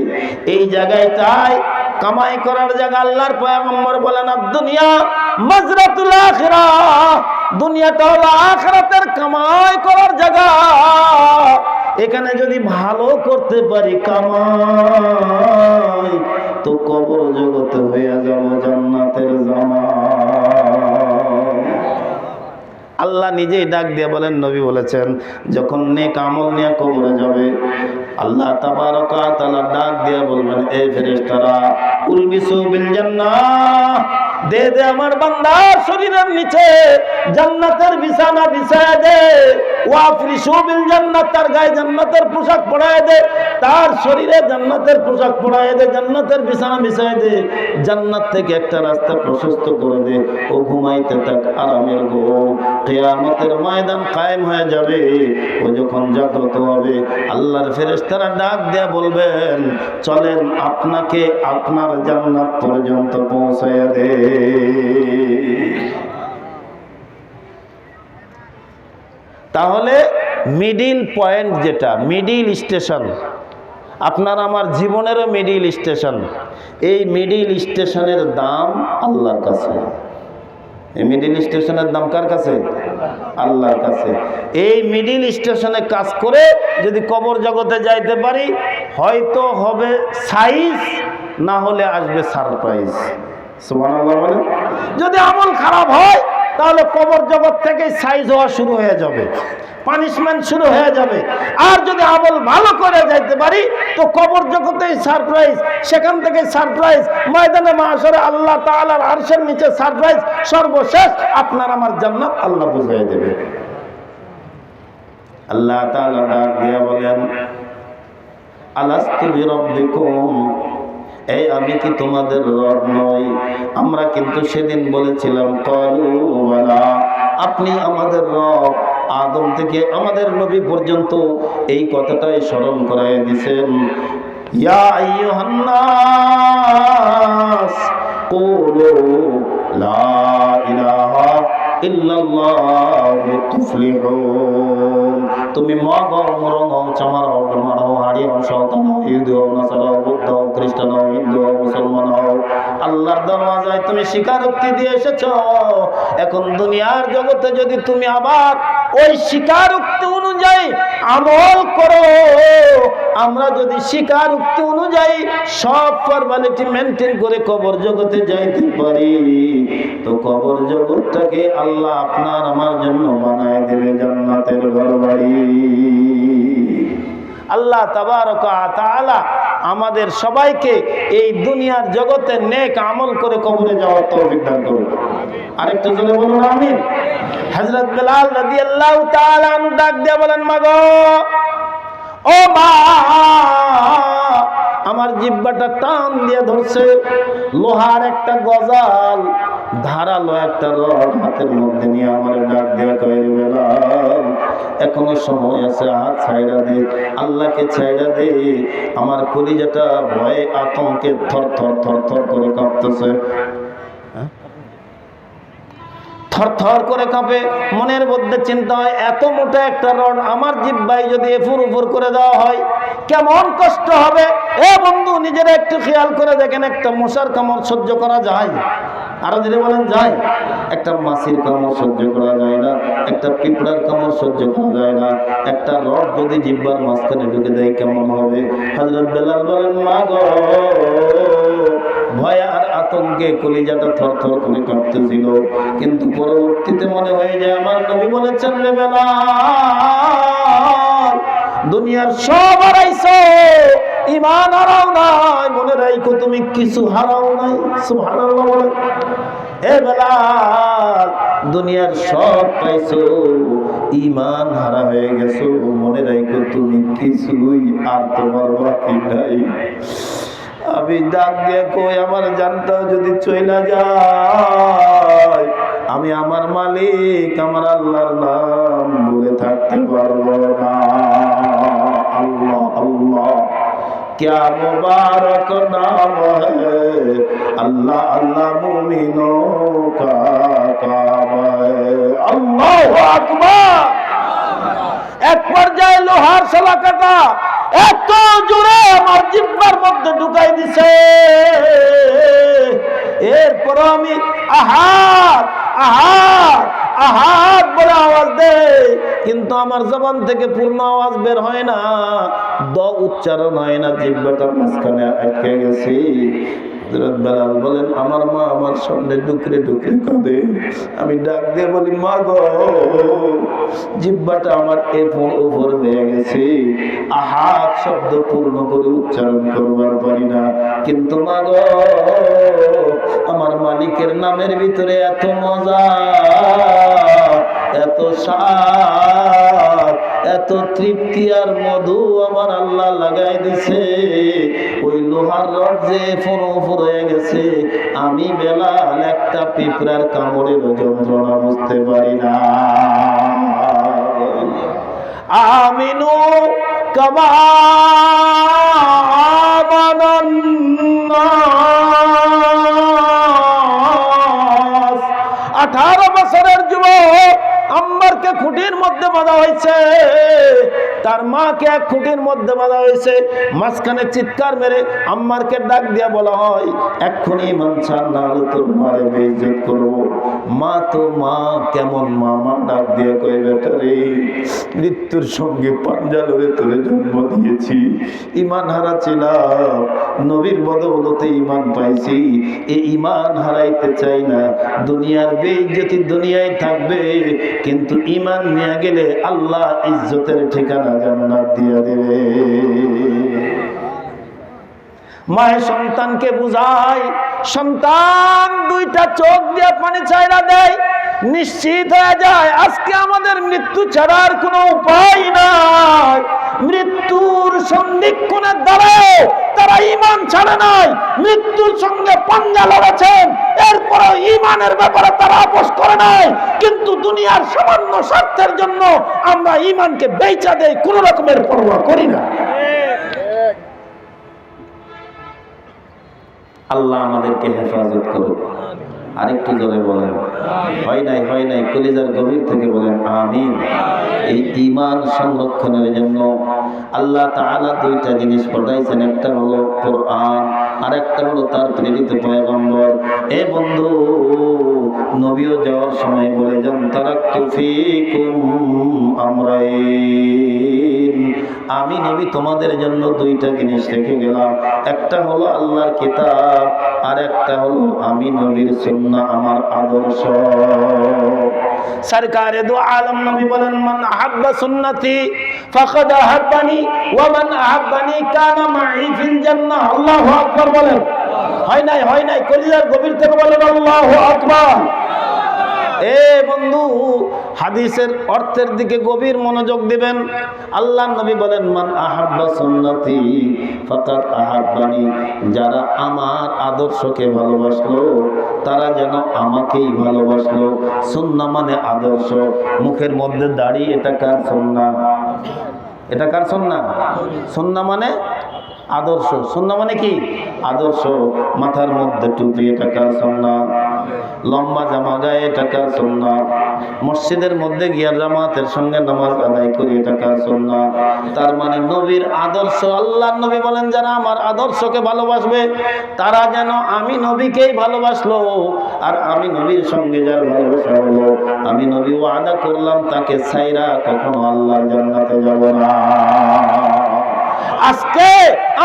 [SPEAKER 1] এই জায়গাটায় কামাই করার জায়গা। আল্লাহর পয়গম্বর বলেন, দুনিয়া মাজরাতুল আখিরাহ, দুনিয়াটা হলো আখিরাতের কামাই করার জায়গা। এখানে যদি ভালো করতে পারি কামাই, তো কবর জগতে হয়ে যাব জান্নাতের জামাই। আল্লাহ নিজেই ডাক দিয়ে বলেন, নবী বলেছেন, যখন নেক আমল নিয়ে কবরে যাবে, আল্লাহ তাবারক ওয়া তাআলা ডাক দিয়ে বলবেন, এ ফেরেশতারা, উলবিসু বিল জান্নাহ, দে দে আমার বান্দার শরীরের নিচে জান্নাতের বিছানা বিছায় দে, ওয়াফরিশু বিল জান্নাত, তার গায়ে জান্নাতের পোশাক পরায় দে, তার শরীরে জান্নাতের পোশাক পরায় দে, জান্নাতের বিছানা বিছায় দে, জান্নাত থেকে একটা রাস্তা প্রশস্ত করে দে, ও ঘুমাইতে থাক আরামের ঘুম। কিয়ামতের ময়দান কায়েম হয়ে যাবে, ও যখন জাগ্রত হবে, আল্লাহর ফেরেশতারা ডাক দেয়া বলবেন, চলেন আপনাকে আপনার জান্নাত পর্যন্ত পৌঁছায়া দে। তাহলে মিডিল পয়েন্ট, যেটা মিডিল স্টেশন, আপনার আমার জীবনেরও মিডিল স্টেশন। এই মিডিল স্টেশনের দাম আল্লাহর কাছে। এই মিডিল স্টেশনের দাম কার কাছে? আল্লাহর কাছে। এই মিডিল স্টেশনে কাজ করে যদি কবর জগতে যাইতে পারি, হয়তো হবে সাইজ, না হলে আসবে সারপ্রাইজ। সুবহানাল্লাহ বলেন। যদি আমল খারাপ হয় তাহলে কবর জগৎ থেকে সাইজ হওয়া শুরু হয়ে যাবে, পানিশমেন্ট শুরু হয়ে যাবে। আর যদি আমল ভালো করে যাইতে পারি তো কবর জগতেই সারপ্রাইজ, সেখান থেকে সারপ্রাইজ, ময়দানে মাহশরে আল্লাহ তাআলার আরশের নিচে সারপ্রাইজ, সর্বশেষ আপনার আমার জান্নাত আল্লাহ বুঝিয়ে দেবে। আল্লাহ তাআলা ডাক দিয়ে বলেন, আলাস্তু বিরাব্বিকুম, এই আমি কি তোমাদের রব নই? আমরা কিন্তু সেদিন বলেছিলাম ক্বালু বালা, আপনি আমাদের রব। আদম থেকে আমাদের নবী পর্যন্ত এই কথাটাই স্মরণ করায় দিয়েছেন। ইয়া আইয়ুহান নাস কুলু লা ইলাহা ইল্লাল্লাহু তুফলিহুন। তুমি মগ মরং চামার হও, ডমার হও, হাড়ি হও, শয়তান হও, ইহুদি হও, নাসারা হও, বৌদ্ধ হও, খ্রিস্টান হও, হিন্দু হও, মুসলমান হও, আল্লাহর দরওয়াজায় তুমি স্বীকারোক্তি দিয়ে এসেছো। এখন দুনিয়ার জগতে যদি তুমি আবার ওই স্বীকারোক্তি অনুযায়ী আমল করো, আমরা যদি স্বীকারোক্তি অনুযায়ী সব ফরমালিটি মেনটেন করে কবর জগতে যাইতে পারি, তো কবর জগৎটাকে আল্লাহ আপনার আমার জন্য বানায় দেবে জান্নাতের ঘরবাড়ি। আল্লাহ তাবারক ওয়া তাআলা আমাদের সবাইকে এই দুনিয়ার জগতে নেক আমল করে কবরে যাওয়ার তৌফিক দান করুন। আরেকটু জোরে বলুন আমিন। হযরত বেলাল রাদিয়াল্লাহু তাআলা আনহু ডাক দিয়ে বলেন, মাগো ও মা, আমার জিহ্বাটা টান দিয়ে ধরছে। লোহার একটা গজাল, ধারালো একটা রড হাতের মধ্যে নিয়ে আমার ডাক দিয়ে কয়ে, বেলাল এখনো সময় আছে, হাত ছাইড়া দে, আল্লাহকে ছাইড়া দে। আমার কলিজাটা ভয়ে আতঙ্কে থর থর থর থর করে কাঁপতেছে, থর থর করে কাঁপে। মনের মধ্যে চিন্তা হয়, এত মোটা একটা রড আমার জিহ্বায় যদি এফুর উফুর করে দেওয়া হয় কেমন কষ্ট হবে। এ বন্ধু, নিজেরা একটু খেয়াল করে দেখেন, একটা মশার কামড় সহ্য করা যায়? আরো যদি বলেন যায়। একটা মাছির কামড় সহ্য করা যায় না, একটা পিঁপড়ার কামড় সহ্য করা যায় না, একটা রড যদি জিহ্বার মাঝখানে ঢুকে দেয় কেমন হবে? হযরত বেলাল বলেন, মা গো, ভয় আর আতঙ্কে কলিজাটা থর থর করে কাঁপতেছিল। কিন্তু পরবর্তীতে মনে হয়ে যায়, আমার নবী বলেছেন, রে বেলাল, দুনিয়ার সব হারাইছো, ঈমান হারাও নাই, মনে রাখো তুমি কিছু হারাও নাই। সুবহানাল্লাহ বলেন। এ বেলাল, দুনিয়ার সব পাইছো, ঈমান হারা হয়ে গেছো, মনে রাখো তুমি কিছুই আর তোমার বাকি নাই। আমি ডাক দিয়ে কই, আমার জানটাও যদি চইলা যায়, আমি আমার মালিক আমার আল্লাহর নাম বলে থাকতে পারবো না। আল্লাহ আল্লাহ क्या मुबारक नाम है, अल्लाह अल्लाह मुमिनों का काम है। अल्लाहु আকবার। এক পর্যায়ে লোহার শলাকাটা এত জোরে আমার জিহ্বার মধ্যে ঢুকাই দিছে, এরপর আমি আহাত আহাত আহাত বলে আওয়াজ দেই, কিন্তু আমার জবান থেকে পূর্ণ আওয়াজ বের হয় না, দ উচ্চারণ হয় না, জিহ্বাটার মাঝখানে আটকে গেছি। হযরত বেলাল বলেন, আমার মা আমার সামনে ডুকরে ডুকরে কাঁদে। আমি ডাক দিয়ে বলি, মা গো, জিহ্বাটা আমার এফর ওপর হয়ে গেছে, আহাত শব্দ পূর্ণ করে উচ্চারণ করবার পারি না। কিন্তু মা গো, আমার মালিকের নামের ভিতরে এত মজা, এত স্বাদ, এত তৃপ্তি আর মধু আমার আল্লাহ লাগাই দিছে, ওই লোহার রড যে ফোর হয়ে গেছে, আমি বেলাল একটা পিঁপড়ার কামড়ের যন্ত্রণা বুঝতে পারি না। আমিনু কামা আমানান নাস। 18 বছরের যুবক আম্মারকে খুঁটির মধ্যে বাঁধা হয়েছে, তার মাকে এক খুঁটির মধ্যে বাঁধা হয়েছে, মাঝখানে চিৎকার মেরে আম্মারকে ডাক দিয়া বলা হয়, এক্ষুনি ঈমান ছাড়, না হলে তোর মারে বেইজ্জত করবো। মা তো মা, কেমন মামা ডাক দিয়ে কই, বেটা রে, মৃত্যুর সঙ্গে পাঞ্জা লড়ে তোরে জন্ম দিয়েছি, ঈমান হারা ছিলাম, নবীর বদৌলতে ঈমান পাইছি, এই ঈমান হারাইতে চাই না। দুনিয়ার বেইজ্জতি দুনিয়ায় থাকবে, কিন্তু ঈমান নিয়ে গেলে আল্লাহ ইজ্জতের ঠিকানা জান্নাত দিয়ে দেবে। মায়ের সন্তানকে বুঝায়, সন্তান দুইটা চোখ দিয়ে পানি ছাইরা দেয়, নিশ্চিত হয়ে যায় আজকে আমাদের মৃত্যু ছাড়ার কোনো উপায় নাই। মৃত্যুর সন্ধিক্ষণে দাঁড়ায় তারা ঈমান ছাড়ে নাই, মৃত্যুর সঙ্গে পাঞ্জা লড়েছেন, এরপরে ঈমানের ব্যাপারে তারা আপোষ করে নাই। কিন্তু দুনিয়ার সামান্য স্বার্থের জন্য আমরা ঈমানকে বেচা দেই, কোনো রকমের পরোয়া করি না। আল্লাহ আমাদেরকে হেফাজত করুক। আরেকটু জোরে বলেন হয় নাই, হয় নাই, কলিজার গভীর থেকে বলেন আমিন। এই ঈমান সংরক্ষণের জন্য আল্লাহ তাআলা দুইটা জিনিস পাঠাইছেন, একটা হলো কোরআন, আর একটা হলো তার প্রেরিত পয়গম্বর। এ বন্ধু, নবীও যাওয়ার সময় বলে যান, তারাক্তু ফীকুম আমরাইন, আমি নবী তোমাদের জন্য দুইটা জিনিস রেখে গেলাম, একটা হলো আল্লাহর কিতাব, আর একটা হলো আমি নবীর সুন্নাহ, আমার আদর্শ। সরকারে দু আলম নবী বলেন, মান আহাব্বা সুন্নতি ফাকাদ আহাব্বানি ওয়া মান আহাব্বানি কানা মাই ফিল জান্নাহ। আল্লাহু আকবার বলেন। হয় নাই, হয় নাই, কলিজার গভীর থেকে বলেন আল্লাহু আকবার। এ বন্ধু, হাদিসের অর্থের দিকে গভীর মনোযোগ দিবেন। আল্লাহ নবী বলেন, মান আহাব্বা সুন্নতি ফাকাদ আহাব্বানি, যারা আমার আদর্শকে ভালোবাসলো তারা যেন আমাকেই ভালোবাসলো। সুন্নাহ মানে আদর্শ। মুখের মধ্যে দাড়ি, এটা কার সুন্নাহ? এটা কার সুন্নাহ? সুন্নাহ মানে আদর্শ। সুন্নাহ মানে কি? আদর্শ। মাথার মধ্যে টুপি, এটা কার সুন্নাহ? লম্বা জামা গায়ে, এটা কার সুন্নাহ? মসজিদের মধ্যে গিয়ে জামাতের সঙ্গে নামাজ আদায় করি, এটা কার সুন্নাহ? তার মানে নবীর আদর্শ। আল্লাহ নবী বলেন, যারা আমার আদর্শকে ভালোবাসবে তারা যেন আমি নবীকেই ভালোবাসলো। আর আমি নবীর সঙ্গে যার ভালোবাসা হলো, আমি নবী ওয়াদা করলাম তাকে ছাইরা কখনো আল্লাহর জান্নাতে যাব না। আজকে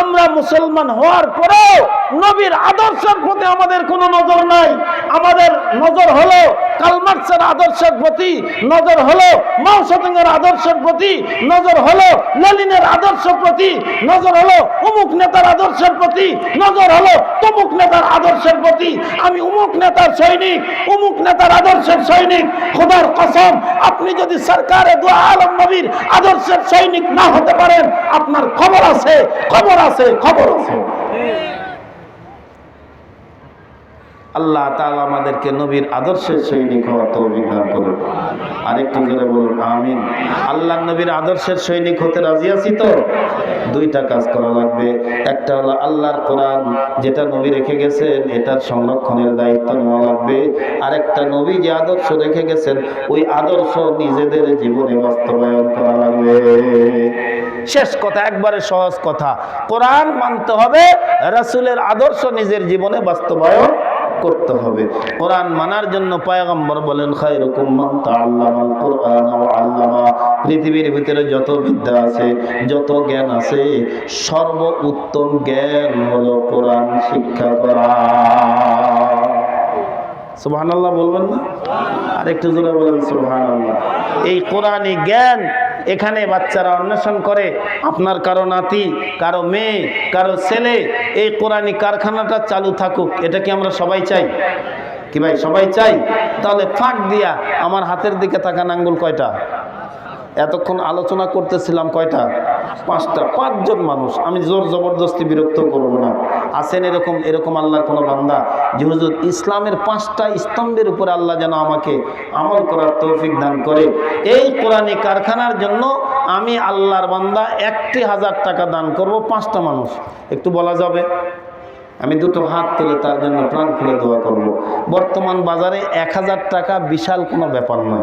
[SPEAKER 1] আমরা মুসলমান হওয়ার পরেও নবীর আদর্শের প্রতি আমাদের কোনো নজর নাই। আমাদের নজর হলো কার্ল মার্কসের আদর্শের প্রতি, নজর হলো মাও সেতুংয়ের আদর্শের প্রতি, নজর হলো লেনিনের আদর্শের প্রতি, নজর হলো অমুক নেতার আদর্শের প্রতি, নজর হলো তমুক নেতার আদর্শের প্রতি। আমি অমুক নেতার সৈনিক, অমুক নেতার আদর্শের সৈনিক। খোদার কসম, আপনি যদি সরকারে দু আলম নবীর আদর্শের সৈনিক না হতে পারেন, আপনার খবর আছে, খবর আছে, খবর আছে। আল্লাহ তাআলা আমাদেরকে নবীর আদর্শের সৈনিক হওয়ার তৌফিক দান করুন। আরেকটু জোরে বলুন আমিন। আল্লাহ নবীর আদর্শের সৈনিক হতে রাজি আছি তো? দুইটা কাজ করা লাগবে। একটা হলো আল্লাহর কোরআন, যেটা নবী রেখে গেছেন, এটার সংরক্ষণের দায়িত্ব নেওয়া লাগবে। আরেকটা, নবী যে আদর্শ রেখে গেছেন ওই আদর্শ নিজেদের জীবনে বাস্তবায়ন করা লাগবে। শেষ কথা, একবারে সহজ কথা, কোরআন মানতে হবে, রাসূলের আদর্শ নিজের জীবনে বাস্তবায়ন করতে হবে। কোরআন মানার জন্য পয়গম্বর বলেন, খায়রুকুম মান তাআল্লামাল কুরআন ওয়া আল্লামা, পৃথিবীর ভিতরে যত বিদ্যা আছে, যত জ্ঞান আছে, সর্বোত্তম জ্ঞান হলো কোরআন শিক্ষা করা। সুবহানাল্লাহ বলবেন না? আর একটু জোরে বলেন সুবহানাল্লাহ। এই কোরআনি জ্ঞান এখানে বাচ্চারা অন্বেষণ করে। আপনার কারো নাতি, কারো মেয়ে, কারো ছেলে এই কোরআনি কারখানাটা চালু থাকুক, এটা কি আমরা সবাই চাই? কি ভাই, সবাই চাই? তাহলে ফাঁক দিয়া আমার হাতের দিকে তাকান, আঙ্গুল কয়টা? এতক্ষণ আলোচনা করতেছিলাম কয়টা? 5টা। 5 জন মানুষ। আমি জোর জবরদস্তি বিরক্ত করব না। আছেন এরকম আল্লাহর কোনো বান্দা যে হুজুর ইসলামের 5টা স্তম্ভের উপরে আল্লাহ যেন আমাকে আমল করার তৌফিক দান করে। এই কোরআনি কারখানার জন্য আমি আল্লাহর বান্দা 1000 টাকা দান করব। 5টা মানুষ, একটু বলা যাবে? আমি দুটো হাত তুলে তার জন্য প্রাণ খুলে দোয়া করব। বর্তমান বাজারে 1000 টাকা বিশাল কোনো ব্যাপার নয়।